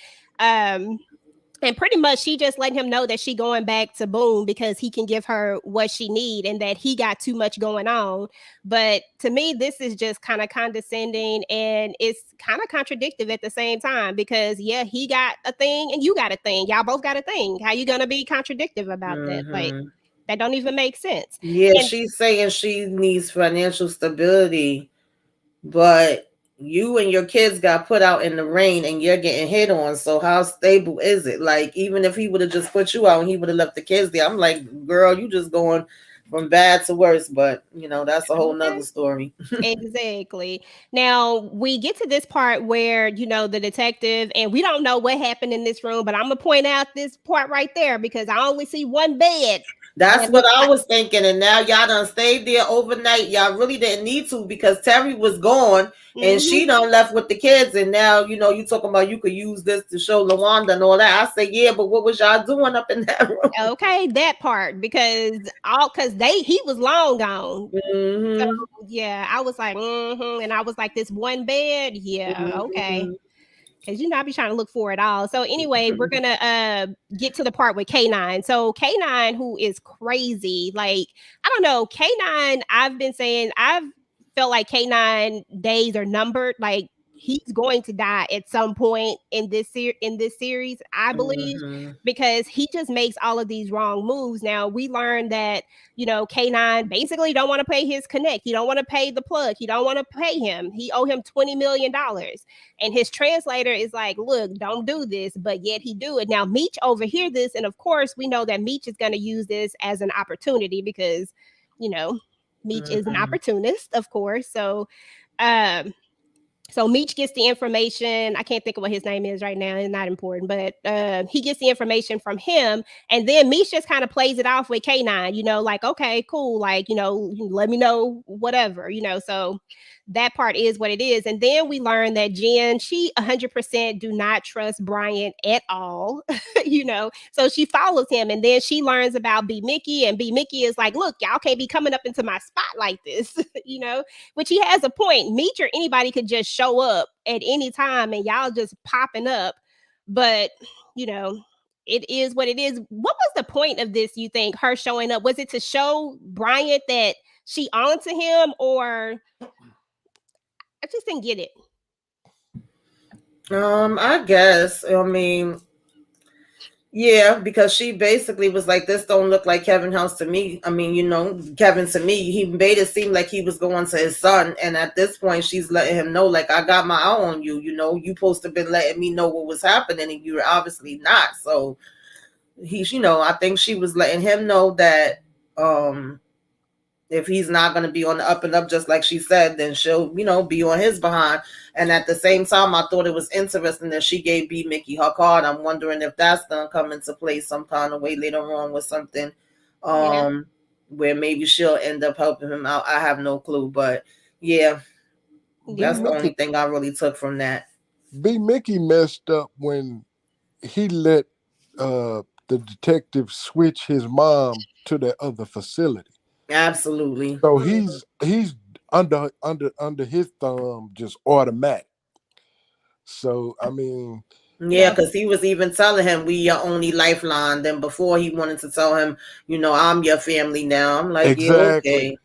pretty much she just letting him know that she going back to Boone because he can give her what she need and that he got too much going on. But to me, this is just kind of condescending and it's kind of contradictory at the same time because yeah, he got a thing and you got a thing. Y'all both got a thing. How you gonna be contradictory about that? Like that don't even make sense. Yeah, and she's saying she needs financial stability, but you and your kids got put out in the rain and you're getting hit on. So how stable is it? Like, even if he would have just put you out and he would have left the kids there, I'm like, girl, you just going from bad to worse. But, that's a whole nother story. Exactly. Now, we get to this part where, the detective, and we don't know what happened in this room, but I'm going to point out this part right there because I only see one bed. That's what I was thinking. And now y'all done stayed there overnight. Y'all really didn't need to because Terry was gone and she done left with the kids. And now, you talking about you could use this to show LaWanda and all that. I say, yeah, but what was y'all doing up in that room? Okay, that part because he was long gone. So yeah, I was like, and I was like, this one bed, yeah, okay. Because I be trying to look for it all. So anyway, we're gonna get to the part with K9. So K9, who is crazy, like I don't know, K9. I've felt like K9 days are numbered. Like he's going to die at some point in this series, I believe, because he just makes all of these wrong moves. Now we learned that K9 basically don't want to pay his connect. He don't want to pay the plug. He don't want to pay him. He owe him $20 million. And his translator is like, look, don't do this, but yet he do it. Now Meech overhear this, and of course we know that Meech is going to use this as an opportunity because Meech is an opportunist, of course. So Meech gets the information. I can't think of what his name is right now. It's not important, but he gets the information from him. And then Meech just kind of plays it off with K9, like, okay, cool. Like, let me know whatever, so that part is what it is. And then we learn that Jen, she 100% do not trust Brian at all, so she follows him. And then she learns about B Mickey, and B Mickey is like, look, y'all can't be coming up into my spot like this, which he has a point. Meech or anybody could just show up at any time and y'all just popping up. But, it is what it is. What was the point of this, you think, her showing up? Was it to show Bryant that she onto him, or I just didn't get it? I guess. I mean, Yeah, because she basically was like, "This don't look like Kevin House to me." I mean, Kevin to me, he made it seem like he was going to his son, and at this point, she's letting him know, like, "I got my eye on you. You supposed to been letting me know what was happening, and you're obviously not." So I think she was letting him know that, if he's not going to be on the up and up, just like she said, then she'll, be on his behind. And at the same time, I thought it was interesting that she gave B Mickey her card. I'm wondering if that's going to come into play some kind of way later on with something, Yeah. where maybe she'll end up helping him out. I have no clue, but yeah, B that's Yeah. the only Mickey, thing I really took from that. B Mickey messed up when he let the detective switch his mom to the other facility. Absolutely. So he's under his thumb just automatic. So I mean, Yeah, Yeah. because he was even telling him, "We your only lifeline." Then before he wanted to tell him, "I'm your family now." I'm like, "Yeah, exactly. okay."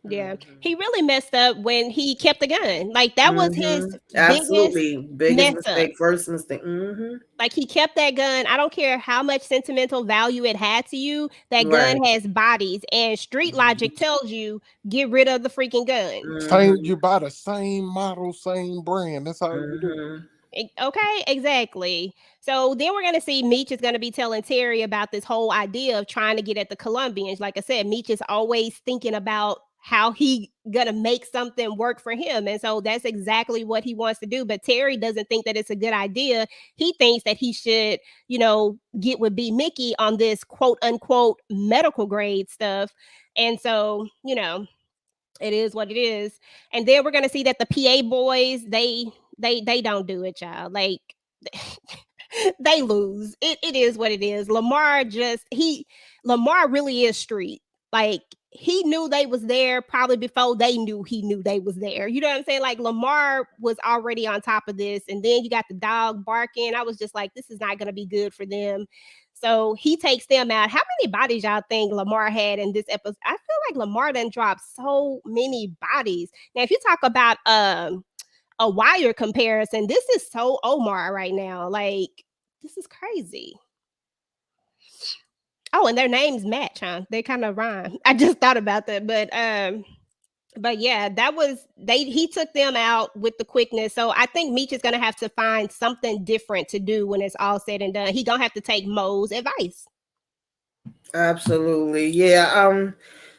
Yeah. Mm-hmm. He really messed up when he kept the gun. Like that was his biggest Absolutely. Biggest mess up. mistake, first mistake. Mm-hmm. Like he kept that gun. I don't care how much sentimental value it had to you. That gun Right. has bodies, and street logic tells you get rid of the freaking gun. Same, Mm-hmm. you buy the same model, same brand. That's all you do. Mm-hmm. Okay, exactly. So then we're gonna see Meech is gonna be telling Terry about this whole idea of trying to get at the Colombians. Like I said, Meech is always thinking about how he gonna make something work for him, and so that's exactly what he wants to do. But Terry doesn't think that it's a good idea. He thinks that he should, get with B Mickey on this quote unquote medical grade stuff, and so it is what it is. And then we're gonna see that the PA boys, they don't do it, y'all. Like they lose. It is what it is. Lamar really is street. Like he knew they was there probably before they knew he knew they was there. You know what I'm saying? Like Lamar was already on top of this, and then you got the dog barking. I was just like, this is not gonna be good for them. So he takes them out. How many bodies y'all think Lamar had in this episode? I feel like Lamar done dropped so many bodies. Now, if you talk about a wire comparison, this is so Omar right now. Like, this is crazy. Oh, and their names match, huh? They kind of rhyme. I just thought about that, but yeah, that was he took them out with the quickness. So I think Meech is gonna have to find something different to do when it's all said and done. He gonna have to take Mo's advice. Absolutely. Yeah.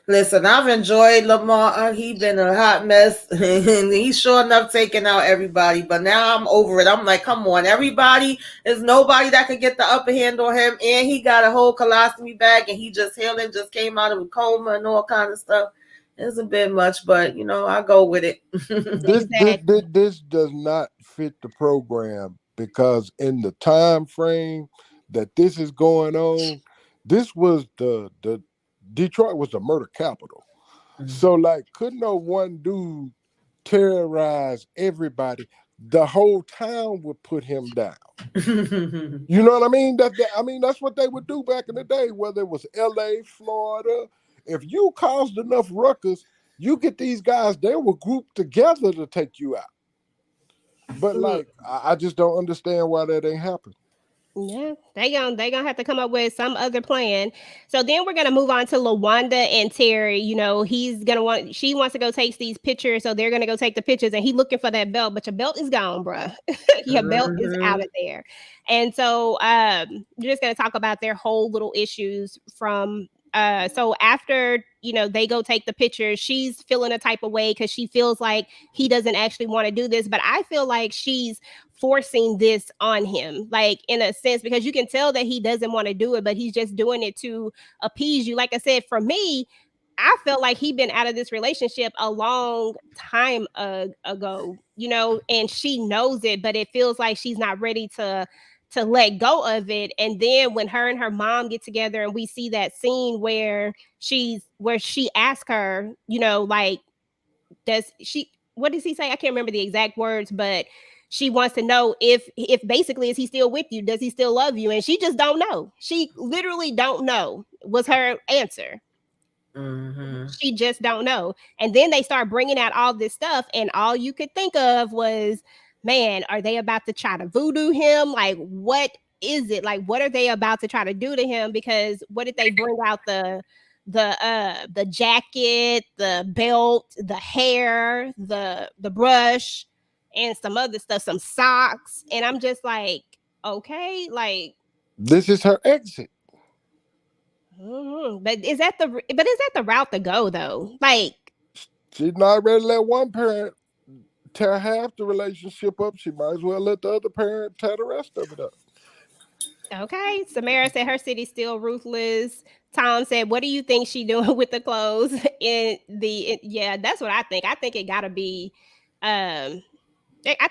Listen, I've enjoyed Lamar. He been a hot mess, and he's sure enough taking out everybody. But now I'm over it. I'm like, come on, everybody. There's nobody that could get the upper hand on him, and he got a whole colostomy bag, and he just healing, just came out of a coma and all kind of stuff. It's a bit much, but I go with it. Exactly. This does not fit the program because in the time frame that this is going on, this was the Detroit was the murder capital. So like, could no one dude terrorize everybody? The whole town would put him down. You know what I mean? I mean, that's what they would do back in the day, whether it was L.A., Florida. If you caused enough ruckus, you get these guys, they were grouped together to take you out. But like, I just don't understand why that ain't happened. Yeah, they gonna have to come up with some other plan. So then we're gonna move on to Lawanda and Terry. She wants to go take these pictures, so they're gonna go take the pictures, and he looking for that belt, but your belt is gone, bruh. Your belt is out of there. And so we're just gonna talk about their whole little issues from so after they go take the pictures, she's feeling a type of way because she feels like he doesn't actually want to do this, but I feel like she's forcing this on him, like in a sense, because you can tell that he doesn't want to do it, but he's just doing it to appease you. Like I said, for me, I felt like he'd been out of this relationship a long time ago, and she knows it, but it feels like she's not ready to let go of it. And then when her and her mom get together and we see that scene where she asks her, like, does she what does he say? I can't remember the exact words, but she wants to know if basically, is he still with you? Does he still love you? And she just don't know. She literally don't know was her answer. She just don't know. And then they start bringing out all this stuff, and all you could think of was, man, are they about to try to voodoo him? Like, what is it? Like, what are they about to try to do to him? Because what did they bring out the jacket, the belt, the hair, the brush, and some other stuff, some socks. And I'm just like, okay, like this is her exit. but is that the route to go though? Like, She's not ready to let one parent tear half the relationship up. She might as well let the other parent tear the rest of it up. okay. Samara said her city's still ruthless. Tom said, "What do you think she doing with the clothes?" Yeah, that's what I think. I think it gotta be, I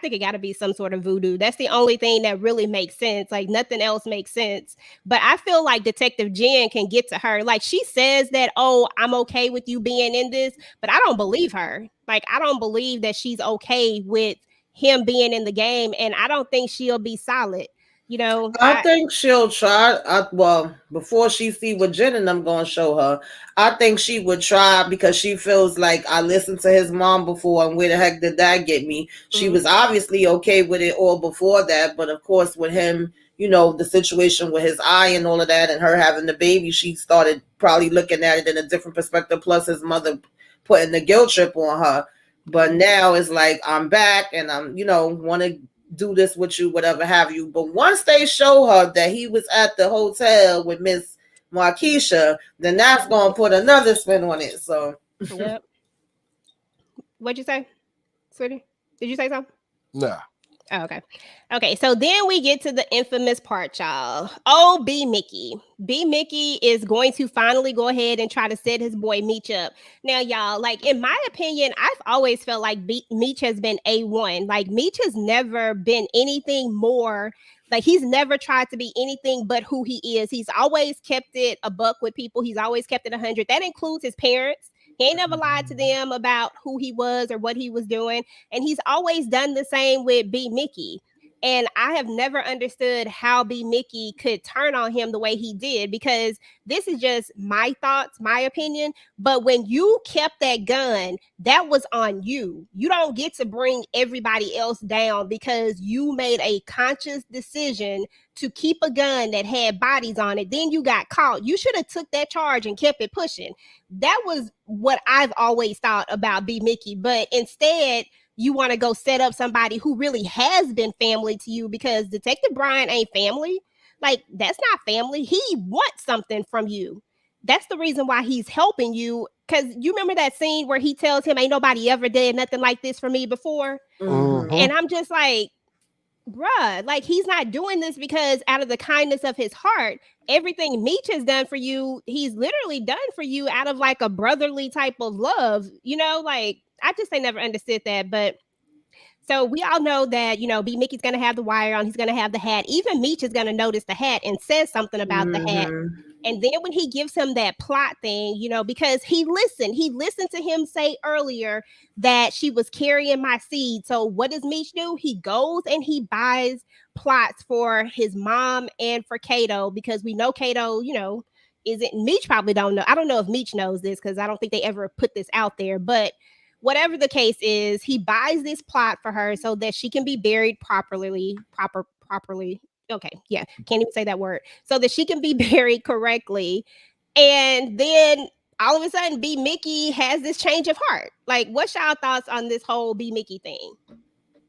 think it got to be some sort of voodoo. That's the only thing that really makes sense. Like nothing else makes sense. But I feel like Detective Jen can get to her. Like she says that, oh, I'm okay with you being in this, but I don't believe her. Like I don't believe that she's okay with him being in the game, and I don't think she'll be solid. You know, I think she'll try. Well, before she see what Jen and I'm going to show her, I think she would try because she feels like I listened to his mom before, and where the heck did that get me? She was obviously okay with it all before that, but of course with him, you know, the situation with his eye and all of that, and her having the baby, she started probably looking at it in a different perspective. Plus his mother putting the guilt trip on her. But now it's like I'm back and I'm, you know, want to do this with you, whatever have you. But once they show her that he was at the hotel with Miss Marquisha, then that's gonna put another spin on it. So yep. What'd you say, sweetie? Did you say something? Nah. Oh, okay. Okay, so then we get to the infamous part, y'all. Oh, B Mickey. B Mickey is going to finally go ahead and try to set his boy Meech up. Now, y'all, like in my opinion, I've always felt like Meech has been A1. Like Meech has never been anything more. Like he's never tried to be anything but who he is. He's always kept it a buck with people. He's always kept it 100. That includes his parents. He ain't never lied to them about who he was or what he was doing. And he's always done the same with B Mickey. And I have never understood how B Mickey could turn on him the way he did, because this is just my thoughts, my opinion. But when you kept that gun, that was on you. You don't get to bring everybody else down because you made a conscious decision to keep a gun that had bodies on it. Then you got caught. You should have took that charge and kept it pushing. That was what I've always thought about B Mickey. But instead, you want to go set up somebody who really has been family to you, because Detective Brian ain't family. Like, that's not family. He wants something from you. That's the reason why he's helping you. Because you remember that scene where he tells him, ain't nobody ever did nothing like this for me before? Mm-hmm. And I'm just like, bruh, like he's not doing this because out of the kindness of his heart. Everything Meech has done for you, he's literally done for you out of like a brotherly type of love. You know, like I just ain't never understood that. But so we all know that, you know, B Mickey's going to have the wire on. He's going to have the hat. Even Meech is going to notice the hat and says something about the hat. And then when he gives him that plot thing, you know, because he listened to him say earlier that she was carrying my seed. So what does Meech do? He goes and he buys plots for his mom and for Kato, because we know Kato, you know, isn't. Meech probably don't know. I don't know if Meech knows this because I don't think they ever put this out there. But whatever the case is, he buys this plot for her so that she can be buried properly. Okay, yeah, can't even say that word. So that she can be buried correctly. And then all of a sudden, B Mickey has this change of heart. Like, what's y'all thoughts on this whole B Mickey thing?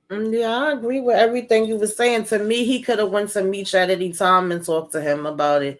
Yeah, I agree with everything you were saying. To me, he could have went to Meech at any time and talked to him about it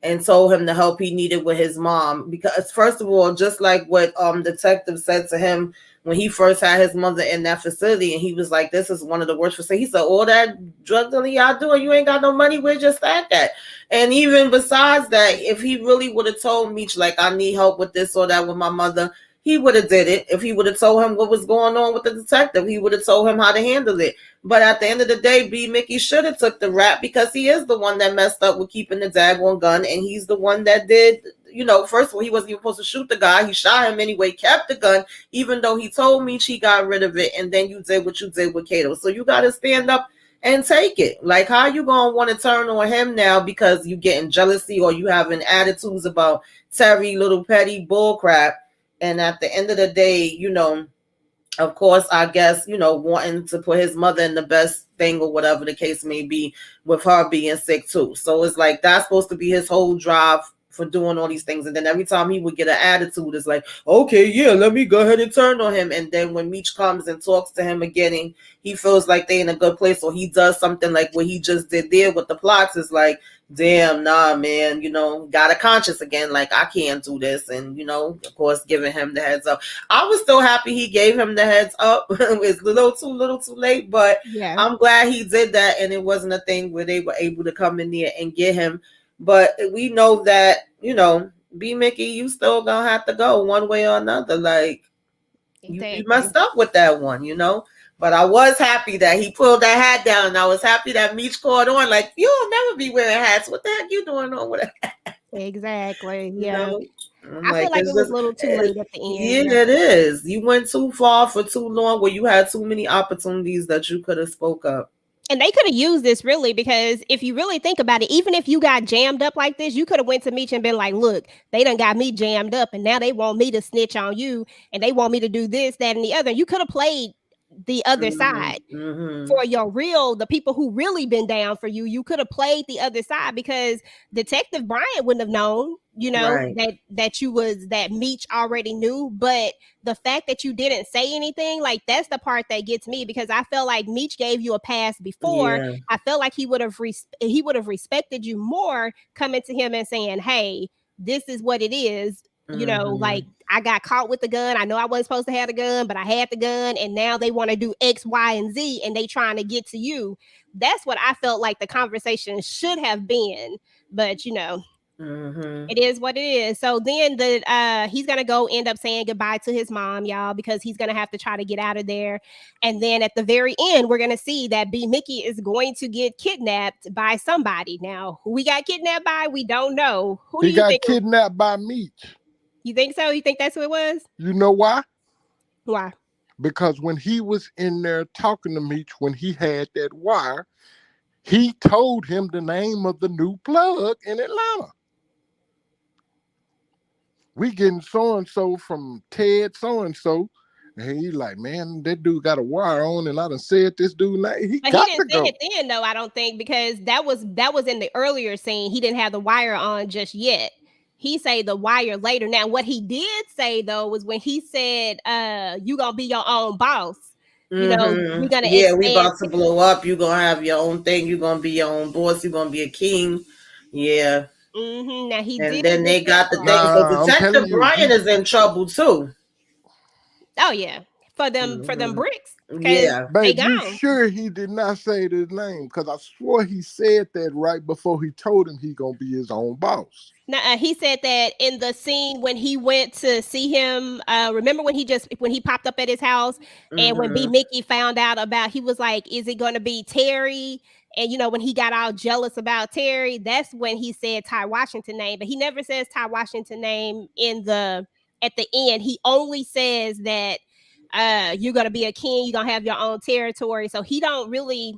and told him the help he needed with his mom. Because first of all, just like what detective said to him when he first had his mother in that facility, and he was like, this is one of the worst facilities. He said, all that drug dealing y'all doing, you ain't got no money, where's your stack at? And even besides that, if he really would have told Meech, like, I need help with this or that with my mother, he would have did it. If he would have told him what was going on with the detective, he would have told him how to handle it. But at the end of the day, B Mickey should have took the rap, because he is the one that messed up with keeping the daggone gun, and he's the one that did, you know, first of all, he wasn't even supposed to shoot the guy. He shot him anyway, kept the gun, even though he told me he got rid of it, and then you did what you did with Kato. So you got to stand up and take it. Like, how you going to want to turn on him now because you getting jealousy or you having attitudes about Terry, little petty bullcrap? And at the end of the day, you know, of course, I guess, you know, wanting to put his mother in the best thing or whatever the case may be with her being sick too. So it's like that's supposed to be his whole drive for doing all these things. And then every time he would get an attitude, it's like, okay, yeah, let me go ahead and turn on him. And then when Meech comes and talks to him again and he feels like they in a good place, or he does something like what he just did there with the plots, is like, damn, nah, man, got a conscience again, like I can't do this. And of course, giving him the heads up. I was still happy he gave him the heads up. It's a little too late, but yeah, I'm glad he did that, and it wasn't a thing where they were able to come in there and get him. But we know that, B Mickey, you still gonna have to go one way or another. Like, you messed up with that one, But I was happy that he pulled that hat down, and I was happy that Meech caught on. Like, you'll never be wearing hats. What the heck you doing on with a hat? Exactly. Yeah. I feel like it was a little too late at the end. Yeah, it is. You went too far for too long, where you had too many opportunities that you could have spoke up. And they could have used this really, because if you really think about it, even if you got jammed up like this, you could have went to Meech and been like, look, they done got me jammed up and now they want me to snitch on you and they want me to do this, that, and the other. You could have played the other side for the people who really been down for you. You could have played the other side, because Detective Bryant wouldn't have known, that Meech already knew. But the fact that you didn't say anything, like, that's the part that gets me, because I felt like Meech gave you a pass before. Yeah. I felt like he would have respected you more, coming to him and saying, hey, this is what it is. Like, I got caught with the gun. I know I wasn't supposed to have the gun, but I had the gun, and now they want to do X, Y, and Z, and they trying to get to you. That's what I felt like the conversation should have been. But it is what it is. So then he's gonna go end up saying goodbye to his mom, y'all, because he's gonna have to try to get out of there. And then at the very end, we're gonna see that B Mickey is going to get kidnapped by somebody. Now, who we got kidnapped by, we don't know. Who he got kidnapped by Meech. You think so? You think that's who it was? You know why? Why? Because when he was in there talking to Meech, when he had that wire, he told him the name of the new plug in Atlanta. We getting so-and-so from Ted so-and-so. And he's like, man, that dude got a wire on, and I done said this dude name. But he didn't say it then, though, I don't think, because that was in the earlier scene. He didn't have the wire on just yet. He say the wire later. Now, what he did say, though, was when he said, you gonna be your own boss. We're gonna we about to blow up. You're gonna have your own thing. You're gonna be your own boss. You're gonna be a king. Yeah. Now he and then they got the thing. So Detective Bryant is in trouble too. Oh yeah, for them bricks. Yeah, babe, you sure he did not say his name? Because I swore he said that right before he told him he gonna be his own boss. Now he said that in the scene when he went to see him. Remember when he popped up at his house, and when B Mickey found out about, he was like, "Is it going to be Terry?" And when he got all jealous about Terry, that's when he said Ty Washington name. But he never says Ty Washington name at the end. He only says that you're gonna be a king, you're gonna have your own territory. So he don't really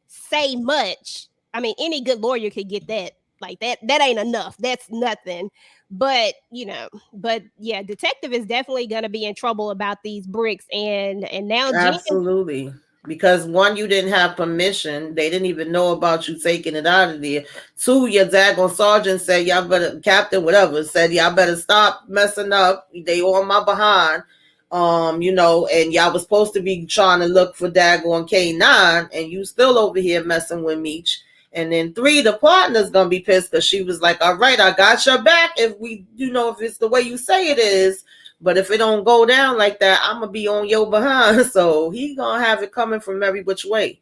say much. I mean, any good lawyer could get that. Like that ain't enough. That's nothing. But yeah, Detective is definitely gonna be in trouble about these bricks, and now absolutely. Because one, you didn't have permission. They didn't even know about you taking it out of there. Two, your daggone sergeant said, y'all better, captain, whatever, said, y'all better stop messing up. They on my behind. And y'all was supposed to be trying to look for daggone K9, and you still over here messing with Meech. And then three, the partner's gonna be pissed because she was like, all right, I got your back if if it's the way you say it is. But if it don't go down like that, I'm gonna be on your behind. So he gonna have it coming from every which way.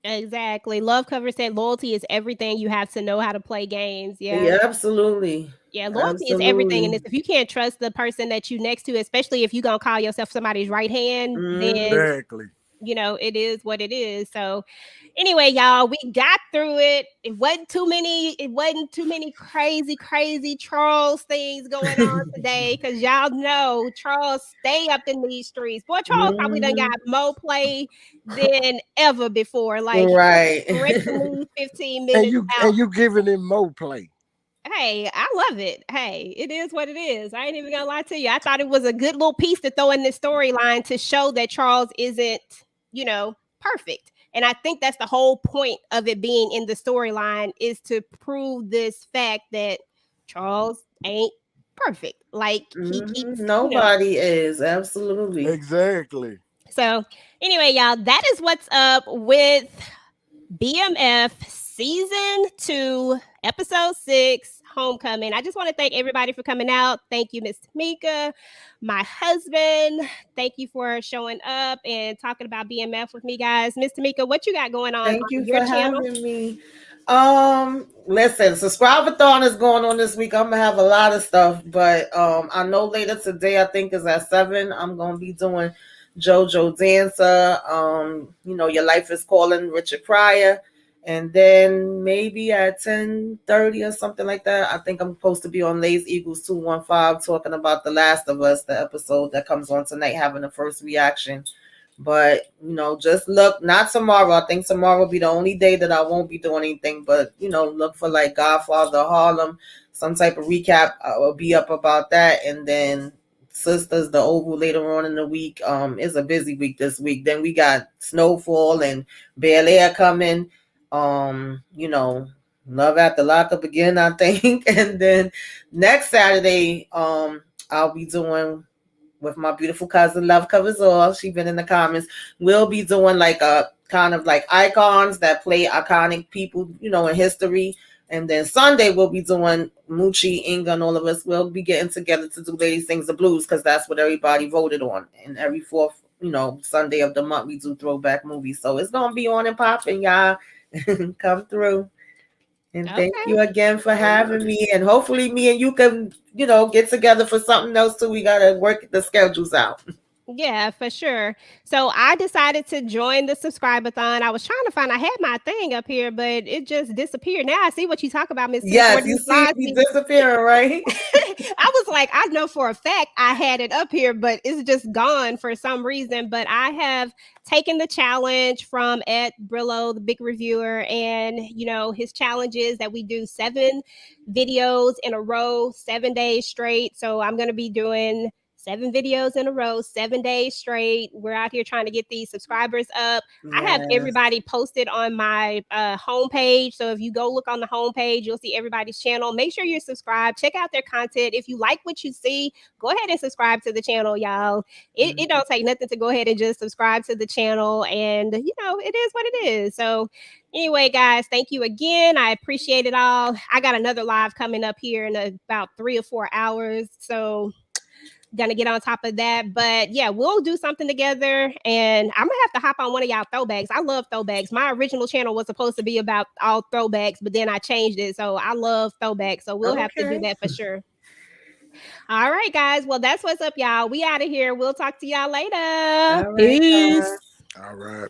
Exactly. Love Cover said loyalty is everything. You have to know how to play games. Yeah, absolutely. Yeah, loyalty is everything in this. If you can't trust the person that you next to, especially if you're gonna call yourself somebody's right hand, then exactly. It is what it is. So anyway, y'all, we got through it. It wasn't too many crazy Charles things going on today, because y'all know Charles stay up in these streets. Boy, Charles probably done got more play than ever before. Like, right. 15 minutes and you giving him more play. Hey, I love it. Hey, it is what it is. I ain't even gonna lie to you. I thought it was a good little piece to throw in this storyline to show that Charles isn't, perfect. And I think that's the whole point of it being in the storyline, is to prove this fact that Charles ain't perfect. Like he keeps nobody is, absolutely. Exactly. So anyway, y'all, that is what's up with BMF season 2, episode 6, Homecoming. I just want to thank everybody for coming out. Thank you, Miss Tamika, my husband. Thank you for showing up and talking about BMF with me, guys. Miss Tamika, what you got going on? Thank you your for channel? having me. Listen, subscribe-a-thon is going on this week. I'm gonna have a lot of stuff, but I know later today, I think is at 7. I'm gonna be doing JoJo Dancer. Your Life is Calling, Richard Pryor. And then maybe at 10:30 or something like that, I think I'm supposed to be on Lays Eagles 215 talking about The Last of Us, the episode that comes on tonight, having the first reaction. But, just look, not tomorrow. I think tomorrow will be the only day that I won't be doing anything. But, look for like Godfather Harlem, some type of recap. I will be up about that. And then Sisters, the Oval later on in the week. It's a busy week this week. Then we got Snowfall and Bel Air coming. Love After Lockup again, I think. And then next Saturday, I'll be doing with my beautiful cousin, Love Covers All. She's been in the comments. We'll be doing like a kind of like icons that play iconic people, in history. And then Sunday we'll be doing Moochie, Inga, and all of us. We'll be getting together to do Lady Sings the Blues because that's what everybody voted on. And every fourth, Sunday of the month we do throwback movies. So it's gonna be on and popping, y'all. Come through. And thank you again for having me. And hopefully me and you can, get together for something else too. We got to work the schedules out. Yeah, for sure. So I decided to join the subscribe-a-thon. I was trying to find, I had my thing up here, but it just disappeared. Now I see what you talk about, Miss. Yes, you see me disappearing, right? I was like, I know for a fact I had it up here, but it's just gone for some reason. But I have taken the challenge from Ed Brillo, the big reviewer, and his challenge is that we do 7 videos in a row, 7 days straight. So I'm going to be doing 7 videos in a row, 7 days straight. We're out here trying to get these subscribers up. Yes. I have everybody posted on my homepage. So if you go look on the homepage, you'll see everybody's channel. Make sure you're subscribed. Check out their content. If you like what you see, go ahead and subscribe to the channel, y'all. It don't take nothing to go ahead and just subscribe to the channel. And, it is what it is. So anyway, guys, thank you again. I appreciate it all. I got another live coming up here in about 3 or 4 hours. So gonna get on top of that. But yeah, we'll do something together, and I'm gonna have to hop on one of y'all throwbacks. I love throwbacks. My original channel was supposed to be about all throwbacks, but then I changed it, so I love throwbacks. So we'll have to do that for sure. All right, guys. Well, that's what's up, y'all. We out of here. We'll talk to y'all later. All right, Peace. All right.